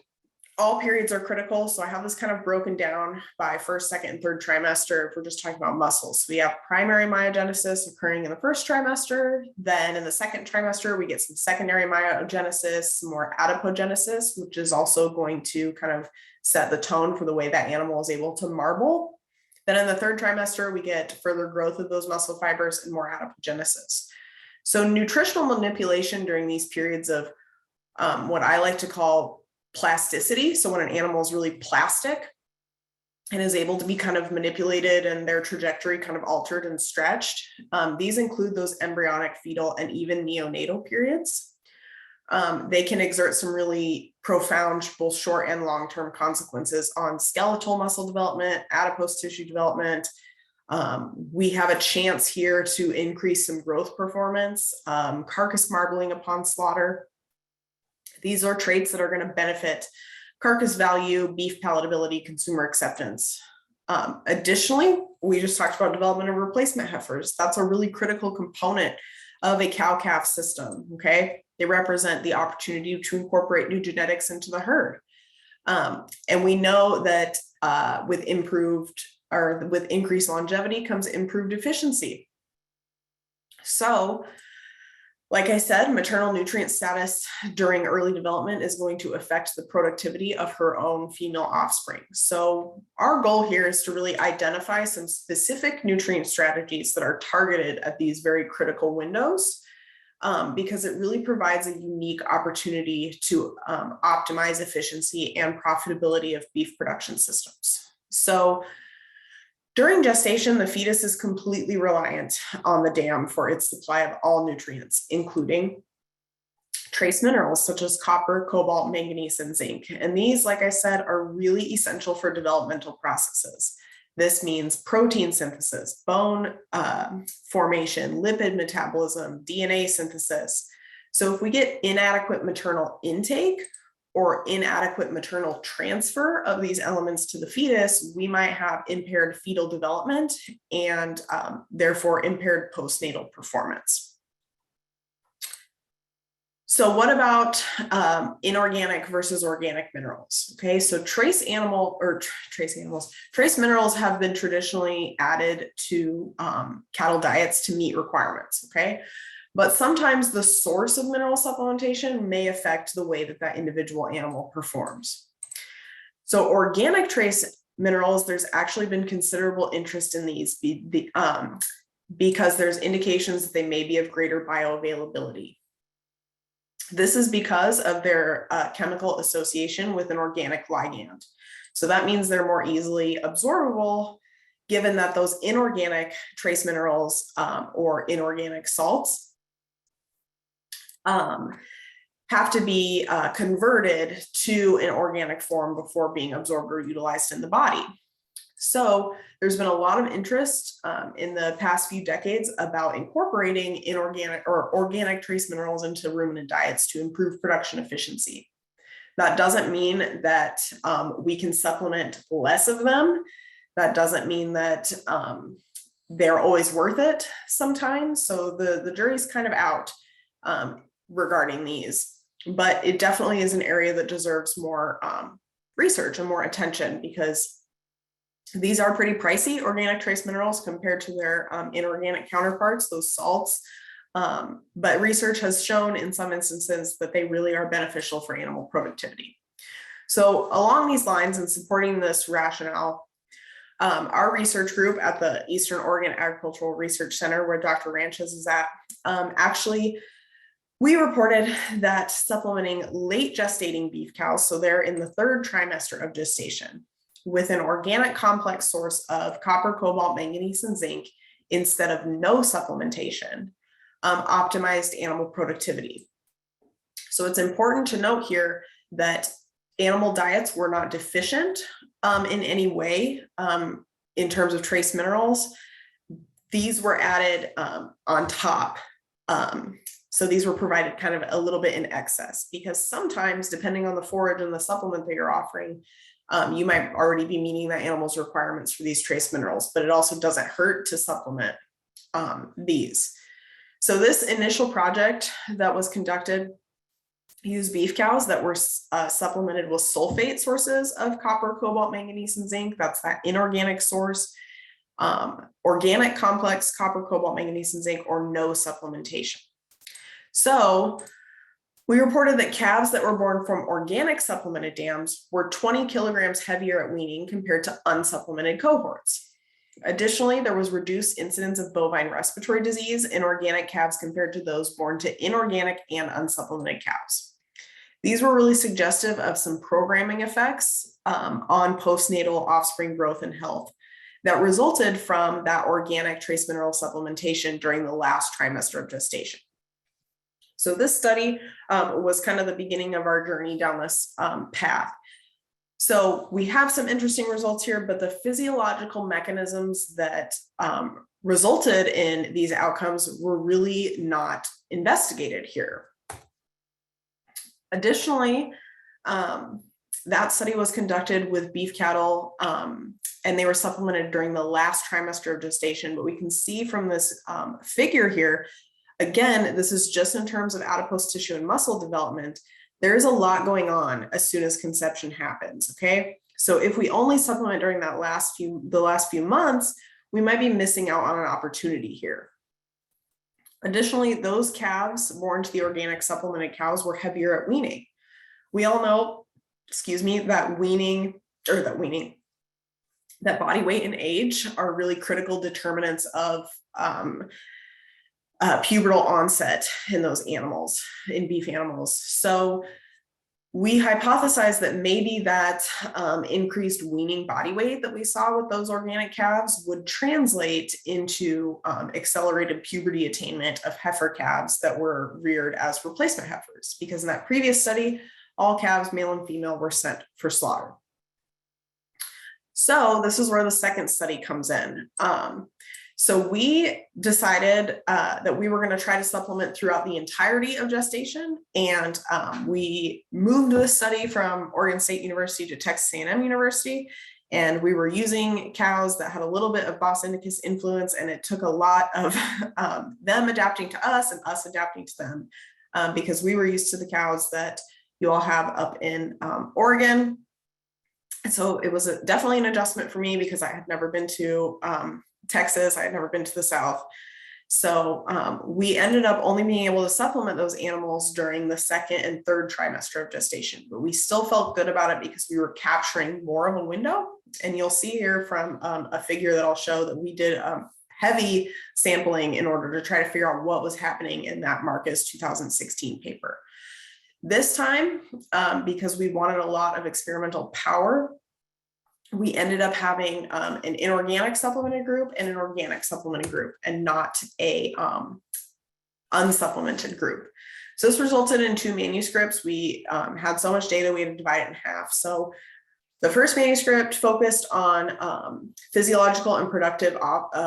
S3: all periods are critical. So I have this kind of broken down by first, second, and third trimester. If we're just talking about muscles, we have primary myogenesis occurring in the first trimester. Then in the second trimester, we get some secondary myogenesis, some more adipogenesis, which is also going to kind of set the tone for the way that animal is able to marble. Then in the third trimester, we get further growth of those muscle fibers and more adipogenesis. So nutritional manipulation during these periods of what I like to call plasticity. So when an animal is really plastic and is able to be kind of manipulated and their trajectory kind of altered and stretched, these include those embryonic, fetal, and even neonatal periods. They can exert some really profound, both short and long-term consequences on skeletal muscle development, adipose tissue development. We have a chance here to increase some growth performance, carcass marbling upon slaughter. These are traits that are going to benefit carcass value, beef palatability, consumer acceptance. Additionally, we just talked about development of replacement heifers. That's a really critical component of a cow-calf system, okay? They represent the opportunity to incorporate new genetics into the herd. And we know that with increased longevity comes improved efficiency. So, like I said, maternal nutrient status during early development is going to affect the productivity of her own female offspring. So our goal here is to really identify some specific nutrient strategies that are targeted at these very critical windows, because it really provides a unique opportunity to optimize efficiency and profitability of beef production systems. So during gestation, the fetus is completely reliant on the dam for its supply of all nutrients, including trace minerals such as copper, cobalt, manganese, and zinc. And these, like I said, are really essential for developmental processes. This means protein synthesis, bone formation, lipid metabolism, DNA synthesis. So if we get inadequate maternal intake or inadequate maternal transfer of these elements to the fetus, we might have impaired fetal development and therefore impaired postnatal performance. So what about inorganic versus organic minerals? Okay, so trace minerals have been traditionally added to cattle diets to meet requirements, okay? But sometimes the source of mineral supplementation may affect the way that that individual animal performs. So organic trace minerals, there's actually been considerable interest in these because there's indications that they may be of greater bioavailability. This is because of their chemical association with an organic ligand. So that means they're more easily absorbable, given that those inorganic trace minerals or inorganic salts have to be converted to an organic form before being absorbed or utilized in the body. So there's been a lot of interest in the past few decades about incorporating inorganic or organic trace minerals into ruminant diets to improve production efficiency. That doesn't mean that we can supplement less of them. That doesn't mean that they're always worth it sometimes. So the jury's kind of out regarding these, but it definitely is an area that deserves more research and more attention, because these are pretty pricey, organic trace minerals, compared to their inorganic counterparts, those salts. But research has shown in some instances that they really are beneficial for animal productivity. So along these lines and supporting this rationale, our research group at the Eastern Oregon Agricultural Research Center, where Dr. RancHER is at, actually, we reported that supplementing late gestating beef cows, so they're in the 3rd trimester of gestation, with an organic complex source of copper, cobalt, manganese, and zinc instead of no supplementation, optimized animal productivity. So it's important to note here that animal diets were not deficient in any way in terms of trace minerals. These were added on top. So these were provided kind of a little bit in excess, because sometimes, depending on the forage and the supplement that you're offering, you might already be meeting that animal's requirements for these trace minerals, but it also doesn't hurt to supplement these. So this initial project that was conducted used beef cows that were supplemented with sulfate sources of copper, cobalt, manganese, and zinc. That's that inorganic source. Organic complex copper, cobalt, manganese, and zinc, or no supplementation. So we reported that calves that were born from organic supplemented dams were 20 kilograms heavier at weaning compared to unsupplemented cohorts. Additionally, there was reduced incidence of bovine respiratory disease in organic calves compared to those born to inorganic and unsupplemented cows. These were really suggestive of some programming effects on postnatal offspring growth and health that resulted from that organic trace mineral supplementation during the last trimester of gestation. So this study was kind of the beginning of our journey down this path. So we have some interesting results here, but the physiological mechanisms that resulted in these outcomes were really not investigated here. Additionally, That study was conducted with beef cattle, and they were supplemented during the last trimester of gestation. But we can see from this figure here, again, this is just in terms of adipose tissue and muscle development. There's a lot going on as soon as conception happens, okay? So if we only supplement during the last few months, we might be missing out on an opportunity here. Additionally, those calves born to the organic supplemented cows were heavier at weaning. We all know, that body weight and age are really critical determinants of pubertal onset in those animals, in beef animals. So we hypothesized that maybe that increased weaning body weight that we saw with those organic calves would translate into accelerated puberty attainment of heifer calves that were reared as replacement heifers, because in that previous study, all calves, male and female, were sent for slaughter. So this is where the second study comes in. So we decided that we were going to try to supplement throughout the entirety of gestation, and we moved this study from Oregon State University to Texas A&M University, and we were using cows that had a little bit of Bos indicus influence, and it took a lot of them adapting to us and us adapting to them, because we were used to the cows that you all have up in Oregon. And so it was definitely an adjustment for me because I had never been to Texas. I had never been to the South. So we ended up only being able to supplement those animals during the second and third trimester of gestation, but we still felt good about it because we were capturing more of a window. And you'll see here from a figure that I'll show that we did heavy sampling in order to try to figure out what was happening in that Marcus 2016 paper. This time, because we wanted a lot of experimental power, we ended up having an inorganic supplemented group and an organic supplemented group, and not a unsupplemented group. So this resulted in 2 manuscripts. We had so much data, we had to divide it in half. So the first manuscript focused on physiological and productive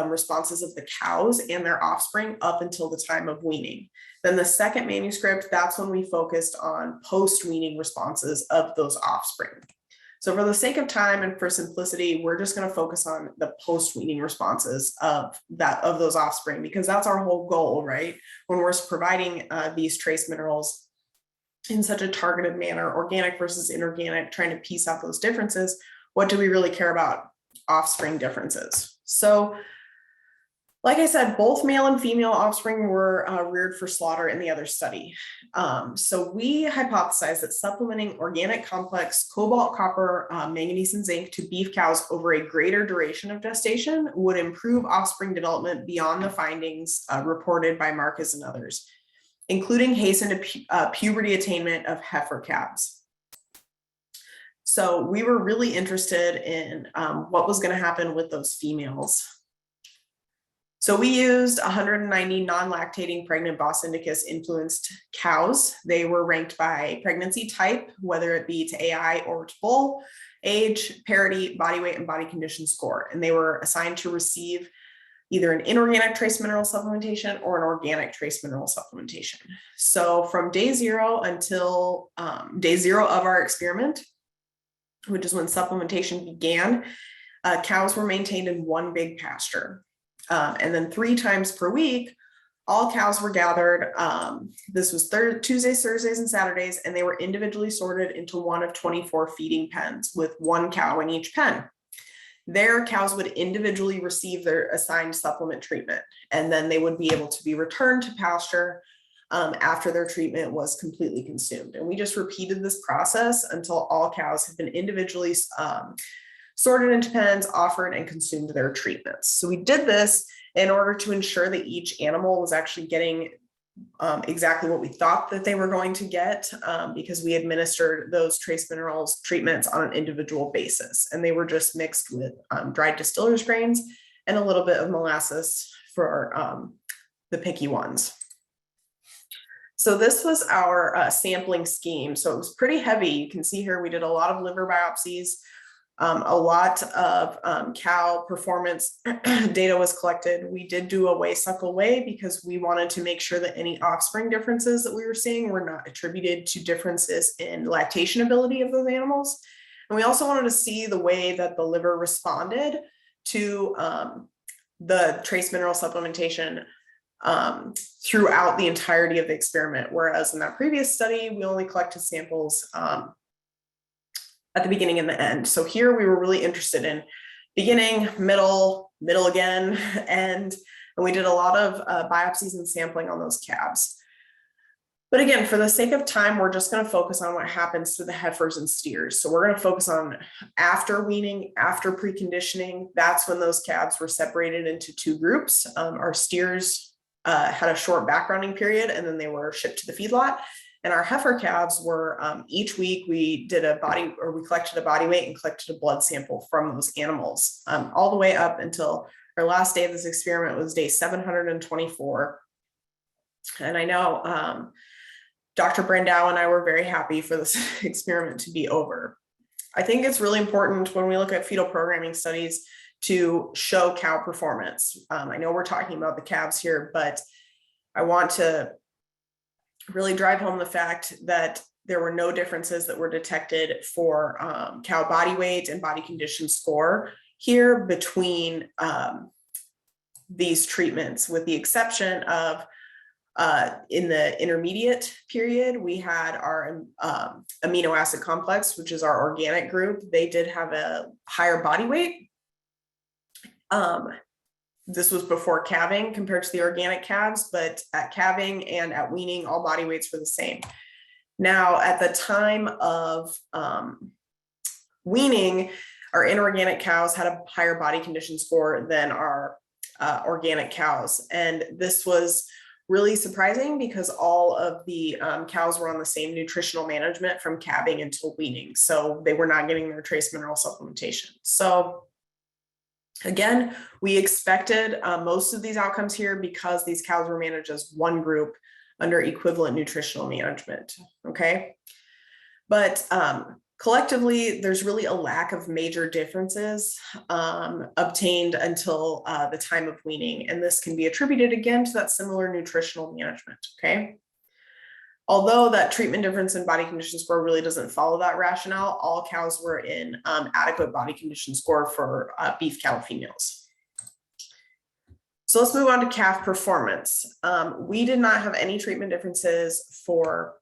S3: responses of the cows and their offspring up until the time of weaning. Then the second manuscript, that's when we focused on post-weaning responses of those offspring. So for the sake of time and for simplicity, we're just going to focus on the post-weaning responses of those offspring, because that's our whole goal, right? When we're providing these trace minerals in such a targeted manner, organic versus inorganic, trying to piece out those differences, what do we really care about? Offspring differences. So like I said, both male and female offspring were reared for slaughter in the other study. So we hypothesized that supplementing organic complex cobalt, copper, manganese, and zinc to beef cows over a greater duration of gestation would improve offspring development beyond the findings reported by Marcus and others, including hastened puberty attainment of heifer calves. So we were really interested in what was going to happen with those females. So we used 190 non-lactating pregnant Bos indicus influenced cows. They were ranked by pregnancy type, whether it be to AI or to bull, age, parity, body weight, and body condition score. And they were assigned to receive either an inorganic trace mineral supplementation or an organic trace mineral supplementation. So from day 0 until day 0 of our experiment, which is when supplementation began, cows were maintained in one big pasture. And then 3 times per week, all cows were gathered. This was Tuesdays, Thursdays, and Saturdays, and they were individually sorted into one of 24 feeding pens with 1 cow in each pen. There, cows would individually receive their assigned supplement treatment, and then they would be able to be returned to pasture after their treatment was completely consumed. And we just repeated this process until all cows have been individually sorted into pens, offered, and consumed their treatments. So we did this in order to ensure that each animal was actually getting exactly what we thought that they were going to get, because we administered those trace minerals treatments on an individual basis, and they were just mixed with dried distiller's grains and a little bit of molasses for the picky ones. So this was our sampling scheme. So it was pretty heavy. You can see here we did a lot of liver biopsies. A lot of cow performance data was collected. We did do a weigh suckle weigh because we wanted to make sure that any offspring differences that we were seeing were not attributed to differences in lactation ability of those animals. And we also wanted to see the way that the liver responded to the trace mineral supplementation throughout the entirety of the experiment. Whereas in that previous study, we only collected samples at the beginning and the end. So here we were really interested in beginning, middle again, and we did a lot of biopsies and sampling on those calves. But again, for the sake of time, we're just going to focus on what happens to the heifers and steers. So we're going to focus on after weaning, after preconditioning. That's when those calves were separated into two groups. Our steers had a short backgrounding period, and then they were shipped to the feedlot. And our heifer calves were each week we did we collected a body weight and collected a blood sample from those animals all the way up until our last day of this experiment was day 724. And I know Dr. Brandao and I were very happy for this experiment to be over. I think it's really important when we look at fetal programming studies to show cow performance. I know we're talking about the calves here, but I want to really drive home the fact that there were no differences that were detected for cow body weight and body condition score here between these treatments, with the exception of in the intermediate period, we had our amino acid complex, which is our organic group. They did have a higher body weight. This was before calving compared to the organic calves, but at calving and at weaning, all body weights were the same. Now, at the time of weaning, our inorganic cows had a higher body condition score than our organic cows. And this was really surprising because all of the cows were on the same nutritional management from calving until weaning. So they were not getting their trace mineral supplementation. So again, we expected most of these outcomes here because these cows were managed as one group under equivalent nutritional management, okay? But collectively, there's really a lack of major differences obtained until the time of weaning, and this can be attributed again to that similar nutritional management, okay? Although that treatment difference in body condition score really doesn't follow that rationale, all cows were in adequate body condition score for beef cattle females. So let's move on to calf performance. We did not have any treatment differences for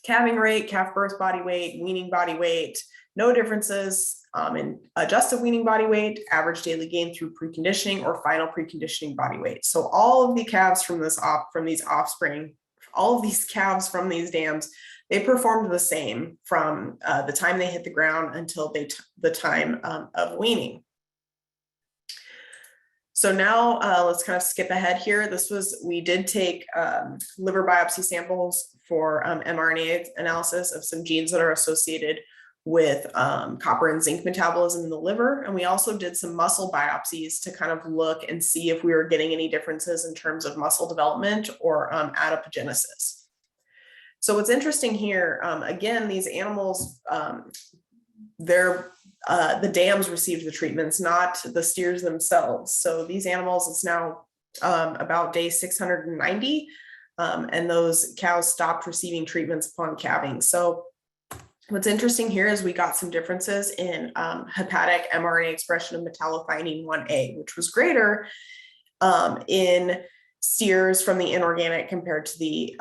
S3: calving rate, calf birth body weight, weaning body weight, no differences in adjusted weaning body weight, average daily gain through preconditioning, or final preconditioning body weight. So all of the calves from these offspring, all of these calves from these dams, they performed the same from the time they hit the ground until the time of weaning. So now let's kind of skip ahead here. We did take liver biopsy samples for mRNA analysis of some genes that are associated with copper and zinc metabolism in the liver. And we also did some muscle biopsies to kind of look and see if we were getting any differences in terms of muscle development or adipogenesis. So what's interesting here, again, these animals, the dams received the treatments, not the steers themselves. So these animals, it's now about day 690, and those cows stopped receiving treatments upon calving. So what's interesting here is we got some differences in hepatic mRNA expression of metallothionein 1A, which was greater in steers from the inorganic compared to the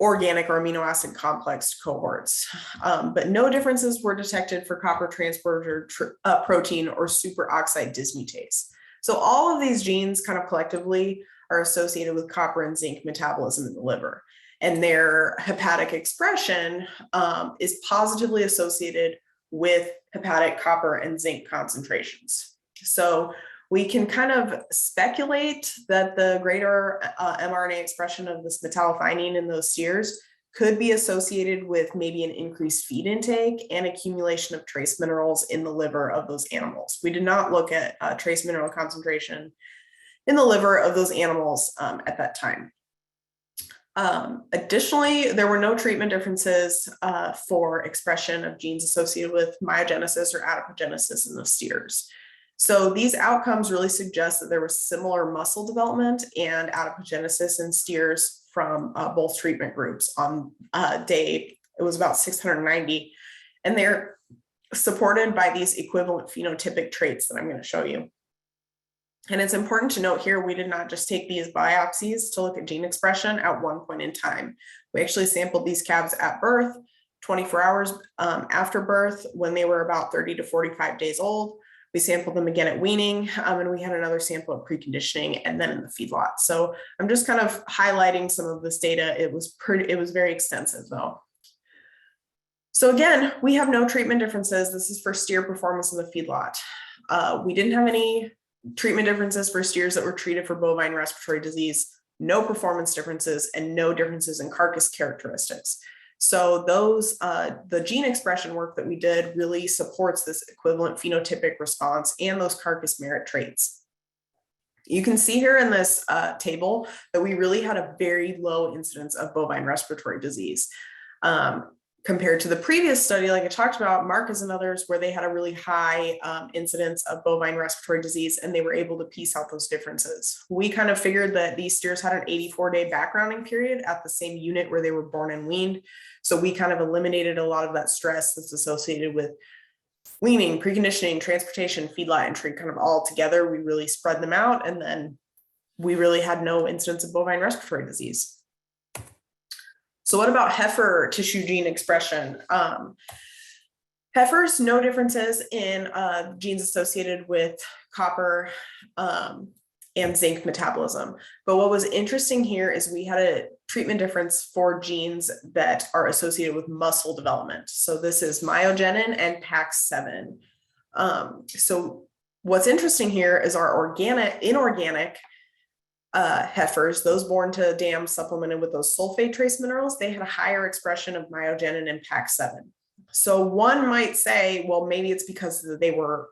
S3: organic or amino acid complex cohorts. But no differences were detected for copper transporter protein or superoxide dismutase. So all of these genes kind of collectively are associated with copper and zinc metabolism in the liver. And their hepatic expression is positively associated with hepatic copper and zinc concentrations. So we can kind of speculate that the greater mRNA expression of this metallothionein in those steers could be associated with maybe an increased feed intake and accumulation of trace minerals in the liver of those animals. We did not look at trace mineral concentration in the liver of those animals at that time. Additionally, there were no treatment differences for expression of genes associated with myogenesis or adipogenesis in the steers. So these outcomes really suggest that there was similar muscle development and adipogenesis in steers from both treatment groups on day, it was about 690. And they're supported by these equivalent phenotypic traits that I'm going to show you. And it's important to note here, we did not just take these biopsies to look at gene expression at one point in time. We actually sampled these calves at birth, 24 hours after birth, when they were about 30 to 45 days old. We sampled them again at weaning, and we had another sample at preconditioning and then in the feedlot. So I'm just kind of highlighting some of this data. It was very extensive though. So again, we have no treatment differences. This is for steer performance in the feedlot. We didn't have any treatment differences for steers that were treated for bovine respiratory disease, no performance differences, and no differences in carcass characteristics. So those, the gene expression work that we did really supports this equivalent phenotypic response and those carcass merit traits. You can see here in this table that we really had a very low incidence of bovine respiratory disease. Compared to the previous study, like I talked about, Marcus and others, where they had a really high incidence of bovine respiratory disease, and they were able to piece out those differences. We kind of figured that these steers had an 84-day backgrounding period at the same unit where they were born and weaned. So we kind of eliminated a lot of that stress that's associated with weaning, preconditioning, transportation, feedlot entry, kind of all together. We really spread them out, and then we really had no incidence of bovine respiratory disease. So what about heifer tissue gene expression? Heifers, no differences in genes associated with copper and zinc metabolism. But what was interesting here is we had a treatment difference for genes that are associated with muscle development. So this is myogenin and PAX7. So what's interesting here is our inorganic heifers, those born to dams supplemented with those sulfate trace minerals, they had a higher expression of myogenin and PAX7. So one might say, well, maybe it's because they were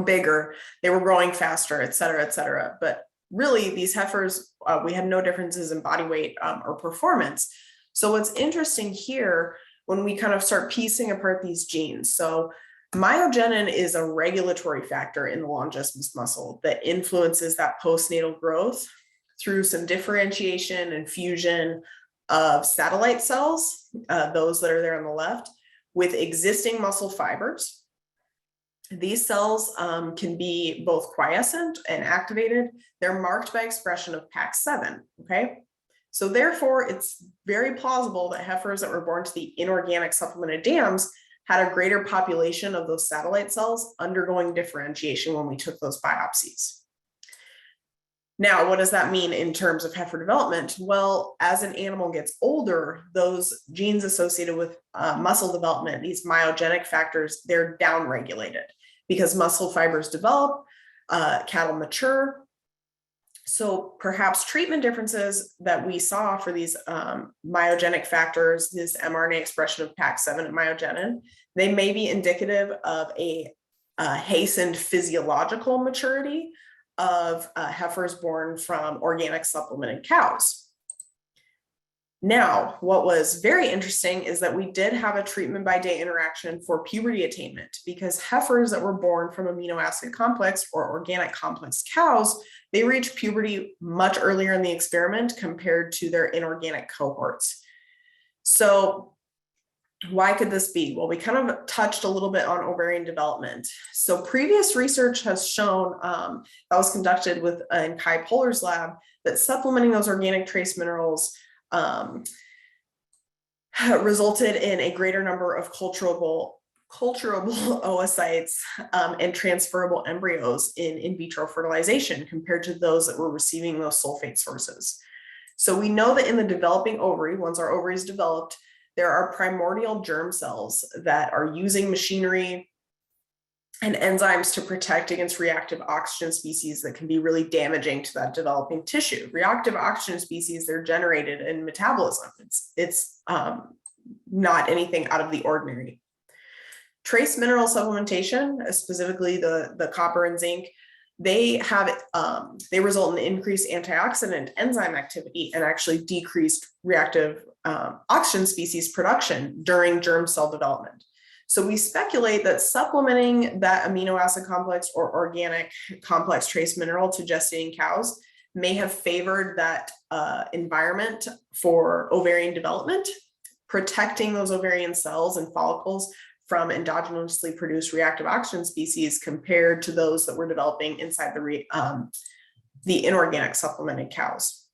S3: bigger, they were growing faster, et cetera, et cetera. But really, these heifers, we had no differences in body weight or performance. So what's interesting here, when we kind of start piecing apart these genes, so myogenin is a regulatory factor in the longissimus muscle that influences that postnatal growth through some differentiation and fusion of satellite cells, those that are there on the left, with existing muscle fibers. These cells can be both quiescent and activated. They're marked by expression of PAX7, okay? So therefore, it's very plausible that heifers that were born to the inorganic supplemented dams had a greater population of those satellite cells undergoing differentiation when we took those biopsies. Now, what does that mean in terms of heifer development? Well, as an animal gets older, those genes associated with muscle development, these myogenic factors, they're downregulated because muscle fibers develop, cattle mature. So perhaps treatment differences that we saw for these myogenic factors, this mRNA expression of PAX7 and myogenin, they may be indicative of a hastened physiological maturity of heifers born from organic supplemented cows. Now, what was very interesting is that we did have a treatment by day interaction for puberty attainment, because heifers that were born from amino acid complex or organic complex cows, they reached puberty much earlier in the experiment compared to their inorganic cohorts. So why could this be? Well, we kind of touched a little bit on ovarian development. So previous research has shown, that was conducted in Kai Polar's lab, that supplementing those organic trace minerals resulted in a greater number of culturable oocytes and transferable embryos in vitro fertilization compared to those that were receiving those sulfate sources. So we know that in the developing ovary, once our ovary is developed, there are primordial germ cells that are using machinery and enzymes to protect against reactive oxygen species that can be really damaging to that developing tissue. Reactive oxygen species, they're generated in metabolism. It's not anything out of the ordinary. Trace mineral supplementation, specifically the copper and zinc, they result in increased antioxidant enzyme activity and actually decreased reactive oxygen species production during germ cell development. So we speculate that supplementing that amino acid complex or organic complex trace mineral to gestating cows may have favored that environment for ovarian development, protecting those ovarian cells and follicles from endogenously produced reactive oxygen species compared to those that were developing inside the inorganic supplemented cows.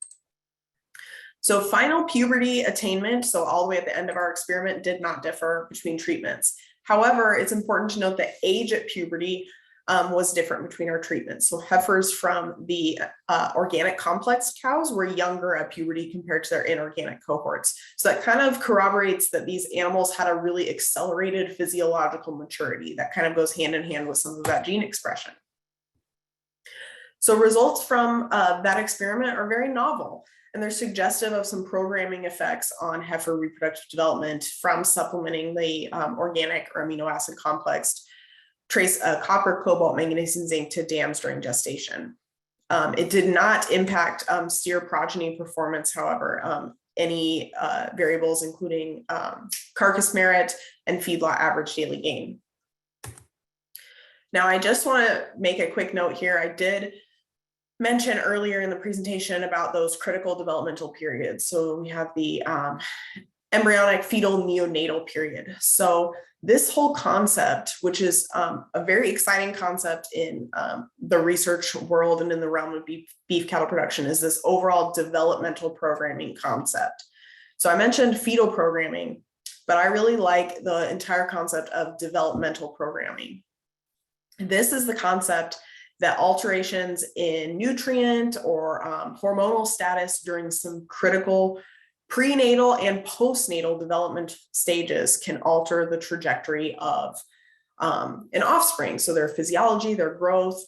S3: So final puberty attainment, so all the way at the end of our experiment, did not differ between treatments. However, it's important to note that age at puberty was different between our treatments. So heifers from the organic complex cows were younger at puberty compared to their inorganic cohorts. So that kind of corroborates that these animals had a really accelerated physiological maturity that kind of goes hand in hand with some of that gene expression. So results from that experiment are very novel, and they're suggestive of some programming effects on heifer reproductive development from supplementing the organic or amino acid complex trace copper, cobalt, manganese, and zinc to dams during gestation. It did not impact steer progeny performance, however, any variables including carcass merit and feedlot average daily gain. Now, I just want to make a quick note here. I did mention earlier in the presentation about those critical developmental periods. So we have the embryonic, fetal, neonatal period. So this whole concept, which is a very exciting concept in the research world and in the realm of beef cattle production, is this overall developmental programming concept. So I mentioned fetal programming, but I really like the entire concept of developmental programming. This is the concept that alterations in nutrient or hormonal status during some critical prenatal and postnatal development stages can alter the trajectory of an offspring. So their physiology, their growth,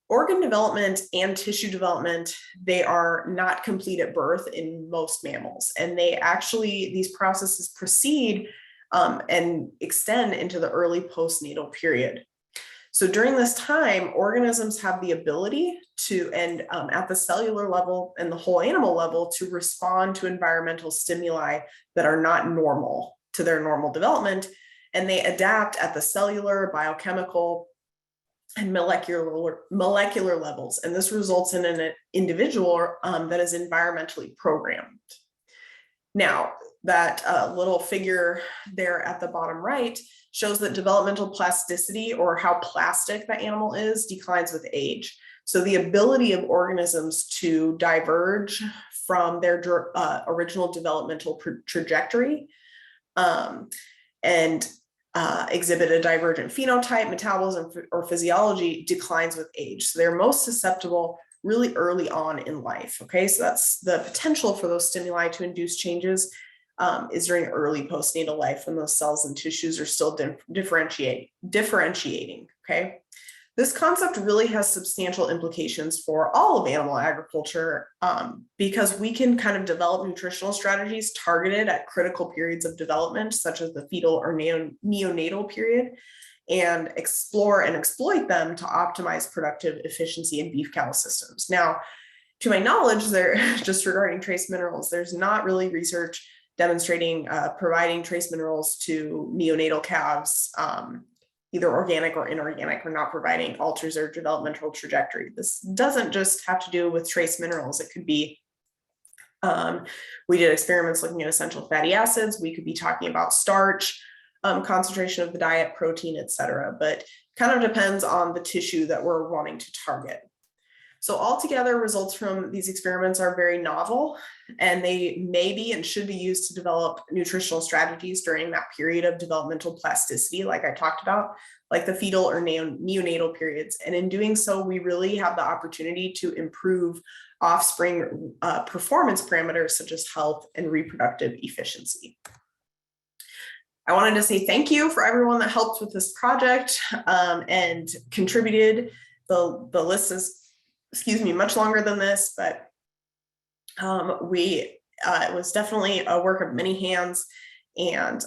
S3: organ development, and tissue development, they are not complete at birth in most mammals. And these processes proceed and extend into the early postnatal period. So during this time, organisms have the ability to, and at the cellular level and the whole animal level, to respond to environmental stimuli that are not normal to their normal development. And they adapt at the cellular, biochemical, and molecular levels. And this results in an individual that is environmentally programmed. Now, that little figure there at the bottom right shows that developmental plasticity, or how plastic the animal is, declines with age. So the ability of organisms to diverge from their original developmental trajectory and exhibit a divergent phenotype, metabolism, or physiology declines with age. So they're most susceptible really early on in life. Okay, so that's the potential for those stimuli to induce changes is during early postnatal life, when those cells and tissues are still differentiating. Okay, this concept really has substantial implications for all of animal agriculture because we can kind of develop nutritional strategies targeted at critical periods of development, such as the fetal or neonatal period, and explore and exploit them to optimize productive efficiency in beef cattle systems. Now, to my knowledge, just regarding trace minerals, there's not really research demonstrating providing trace minerals to neonatal calves, either organic or inorganic, or not providing alters their developmental trajectory. This doesn't just have to do with trace minerals. It could be, we did experiments looking at essential fatty acids. We could be talking about starch, concentration of the diet, protein, et cetera, but kind of depends on the tissue that we're wanting to target. So altogether, results from these experiments are very novel, and they may be and should be used to develop nutritional strategies during that period of developmental plasticity, like I talked about, like the fetal or neonatal periods. And in doing so, we really have the opportunity to improve offspring performance parameters such as health and reproductive efficiency. I wanted to say thank you for everyone that helped with this project and contributed. The list is, much longer than this, but it was definitely a work of many hands, and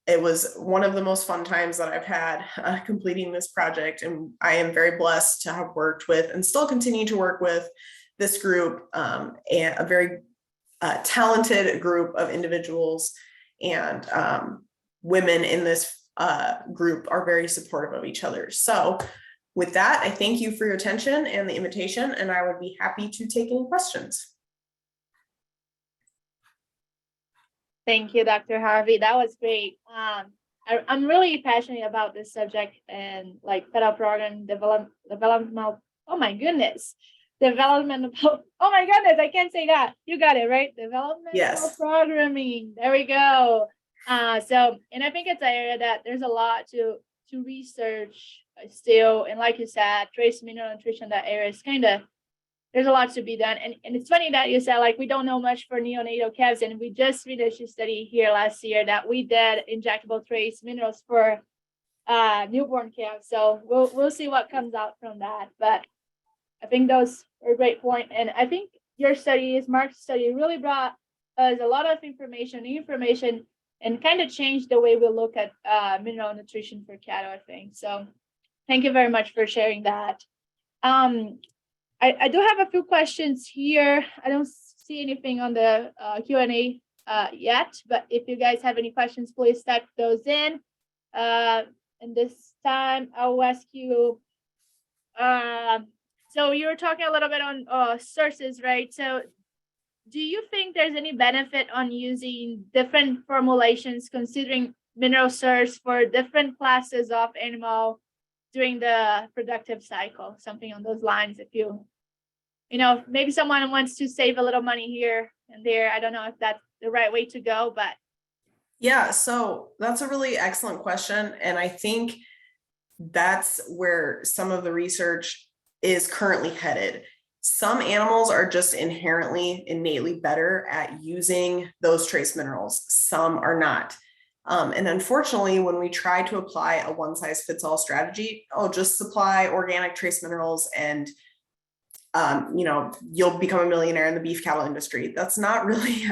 S3: it was one of the most fun times that I've had completing this project. And I am very blessed to have worked with and still continue to work with this group, and a very talented group of individuals, and women in this group are very supportive of each other. So with that, I thank you for your attention and the invitation, and I would be happy to take any questions.
S1: Thank you, Dr. Harvey. That was great. I'm really passionate about this subject and like federal program developmental. Oh my goodness. Developmental. Oh my goodness, I can't say that. You got it, right? Developmental
S3: Yes.
S1: programming. There we go. And I think it's an area that there's a lot to research still. And like you said, trace mineral nutrition, that area is kind of, there's a lot to be done. And it's funny that you said, like, we don't know much for neonatal calves. And we just finished a study here last year that we did injectable trace minerals for newborn calves. So we'll see what comes out from that. But I think those are a great point. And I think your study, Mark's study, really brought us a lot of new information, and kind of changed the way we look at mineral nutrition for cattle, I think. So thank you very much for sharing that. I do have a few questions here. I don't see anything on the Q&A yet, but if you guys have any questions, please type those in. And this time I'll ask you, so you were talking a little bit on sources, right? So do you think there's any benefit on using different formulations, considering mineral source for different classes of animal during the productive cycle? Something on those lines, if you know, maybe someone wants to save a little money here and there. I don't know if that's the right way to go, but.
S3: Yeah, so that's a really excellent question. And I think that's where some of the research is currently headed. Some animals are just innately better at using those trace minerals. Some are not. And unfortunately, when we try to apply a one-size-fits-all strategy, just supply organic trace minerals and you know, you'll become a millionaire in the beef cattle industry. That's not really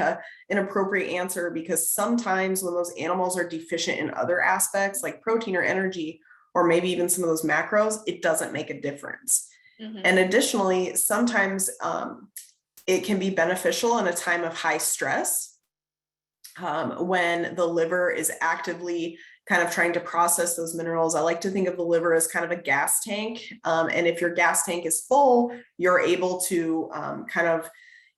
S3: an appropriate answer, because sometimes when those animals are deficient in other aspects like protein or energy, or maybe even some of those macros, it doesn't make a difference. Mm-hmm. And additionally, sometimes it can be beneficial in a time of high stress, when the liver is actively kind of trying to process those minerals. I like to think of the liver as kind of a gas tank. And if your gas tank is full, you're able to kind of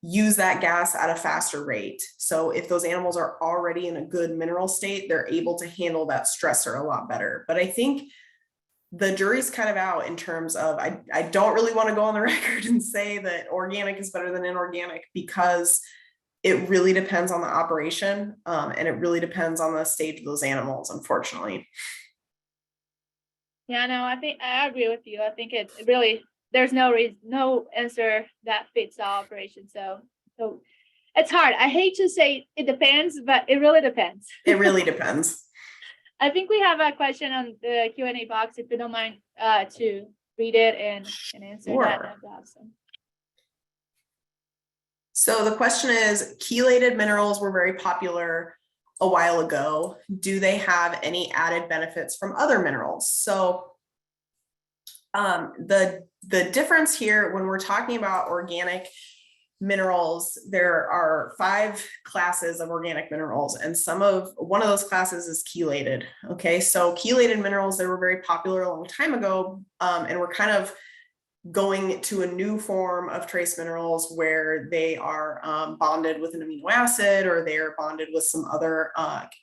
S3: use that gas at a faster rate. So if those animals are already in a good mineral state, they're able to handle that stressor a lot better. But I think the jury's kind of out in terms of, I don't really want to go on the record and say that organic is better than inorganic, because it really depends on the operation, and it really depends on the stage of those animals, unfortunately.
S1: Yeah, no, I think I agree with you. I think it really, there's no answer that fits all operations. So it's hard. I hate to say it depends, but it really depends.
S3: It really depends.
S1: I think we have a question on the Q&A box, if you don't mind to read it and answer. Sure. That. That'd be awesome.
S3: So the question is, chelated minerals were very popular a while ago. Do they have any added benefits from other minerals? So the difference here, when we're talking about organic minerals, there are 5 classes of organic minerals, and one of those classes is chelated. Okay, so chelated minerals, they were very popular a long time ago, and we're kind of going to a new form of trace minerals where they are bonded with an amino acid, or they are bonded with some other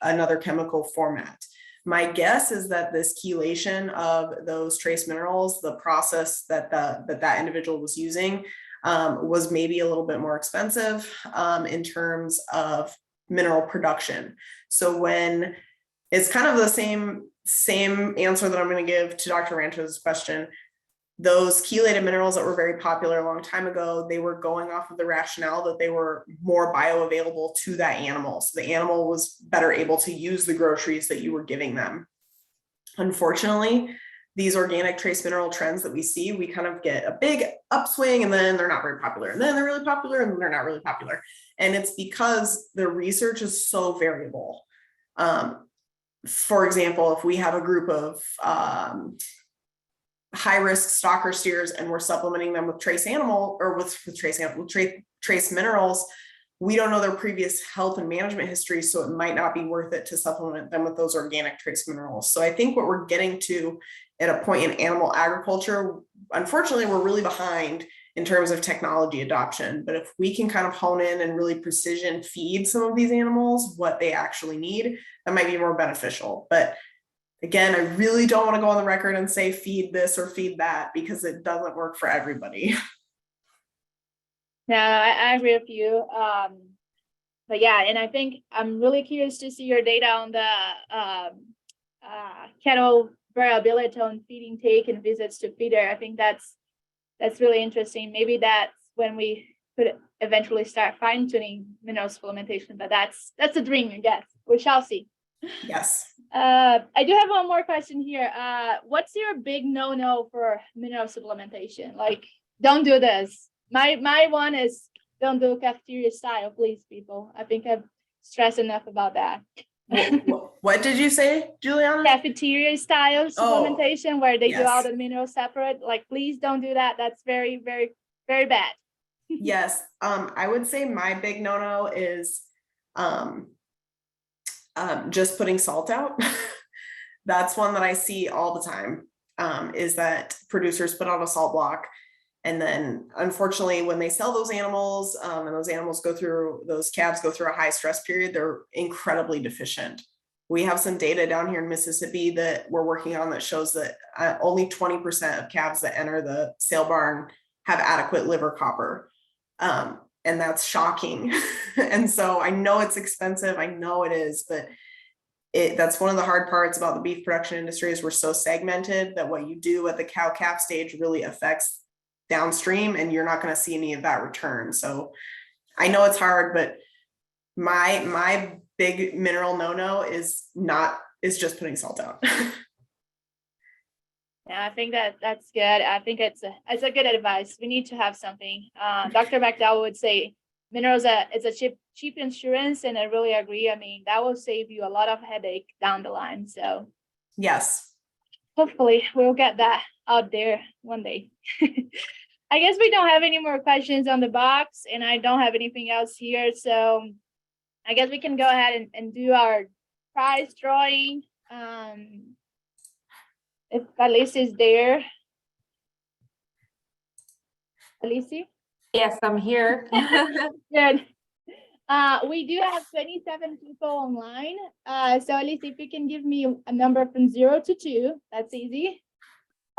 S3: another chemical format. My guess is that this chelation of those trace minerals, the process that that individual was using, was maybe a little bit more expensive in terms of mineral production. So when it's kind of the same answer that I'm going to give to Dr. Rancho's question. Those chelated minerals that were very popular a long time ago, they were going off of the rationale that they were more bioavailable to that animal. So the animal was better able to use the groceries that you were giving them. Unfortunately, these organic trace mineral trends that we see, we kind of get a big upswing, and then they're not very popular, and then they're really popular, and then they're not really popular. And it's because the research is so variable. for example, if we have a group of high-risk stocker steers and we're supplementing them with trace animal or with trace minerals, we don't know their previous health and management history, so it might not be worth it to supplement them with those organic trace minerals. So I think what we're getting to at a point in animal agriculture, unfortunately, we're really behind in terms of technology adoption. But if we can kind of hone in and really precision feed some of these animals what they actually need, that might be more beneficial. But again, I really don't want to go on the record and say feed this or feed that, because it doesn't work for everybody.
S1: No, I agree with you. But yeah, and I think I'm really curious to see your data on the cattle variability on feeding take and visits to feeder. I think that's really interesting. Maybe that's when we could eventually start fine tuning mineral supplementation, but that's a dream, I guess. We shall see.
S3: Yes.
S1: I do have one more question here. What's your big no-no for mineral supplementation? Like, don't do this. My one is don't do cafeteria style, please, people. I think I've stressed enough about that.
S3: What did you say, Juliana?
S1: Cafeteria style supplementation, where they do all
S3: yes.
S1: the minerals separate. Like, please don't do that. That's very, very, very bad.
S3: Yes. I would say my big no-no is just putting salt out. That's one that I see all the time, is that producers put on a salt block. And then unfortunately, when they sell those animals, and those calves go through a high stress period, they're incredibly deficient. We have some data down here in Mississippi that we're working on that shows that only 20% of calves that enter the sale barn have adequate liver copper. And that's shocking. And so I know it's expensive, I know it is, but that's one of the hard parts about the beef production industry is we're so segmented that what you do at the cow-calf stage really affects downstream, and you're not going to see any of that return. So I know it's hard, but my big mineral no-no is just putting salt out.
S1: Yeah, I think that's good. I think it's a good advice. We need to have something. Dr. McDowell would say minerals it's a cheap insurance, and I really agree. I mean, that will save you a lot of headache down the line. So
S3: yes,
S1: hopefully we'll get that out there one day. I guess we don't have any more questions on the box, and I don't have anything else here. So I guess we can go ahead and do our prize drawing. If Alice is there. Alice?
S2: Yes, I'm here.
S1: Good. We do have 27 people online. So Alice, if you can give me a number from 0 to 2, that's easy.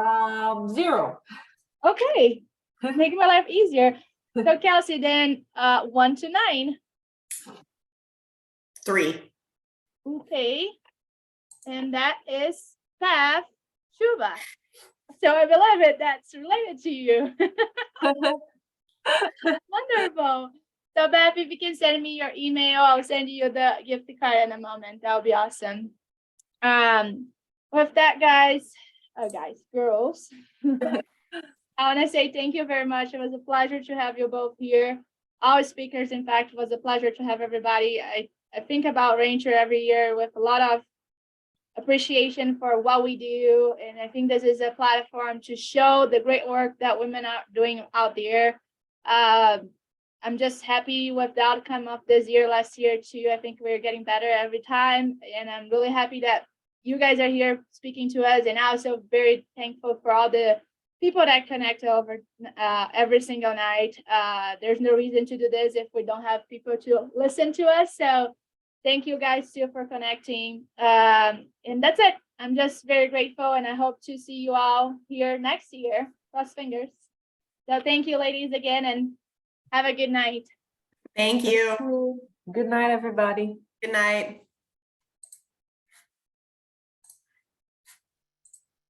S2: 0.
S1: Okay, make my life easier. So Kelsey, then 1 to 9.
S3: 3.
S1: Okay, and that is Pav Shuba. So I believe it. That's related to you. Wonderful. So Beth, if you can send me your email, I'll send you the gift card in a moment. That'll be awesome. With that, girls, I want to say thank you very much. It was a pleasure to have you both here. Our speakers, in fact, it was a pleasure to have everybody. I think about RancHER every year with a lot of appreciation for what we do. And I think this is a platform to show the great work that women are doing out there. I'm just happy with the outcome of this year, last year too. I think we're getting better every time. And I'm really happy that you guys are here speaking to us. And also very thankful for all the people that connect over every single night. There's no reason to do this if we don't have people to listen to us. So thank you guys too for connecting. And that's it. I'm just very grateful, and I hope to see you all here next year. Cross fingers. So thank you, ladies, again, and have a good night.
S3: Thank you.
S2: Good night, everybody.
S3: Good night.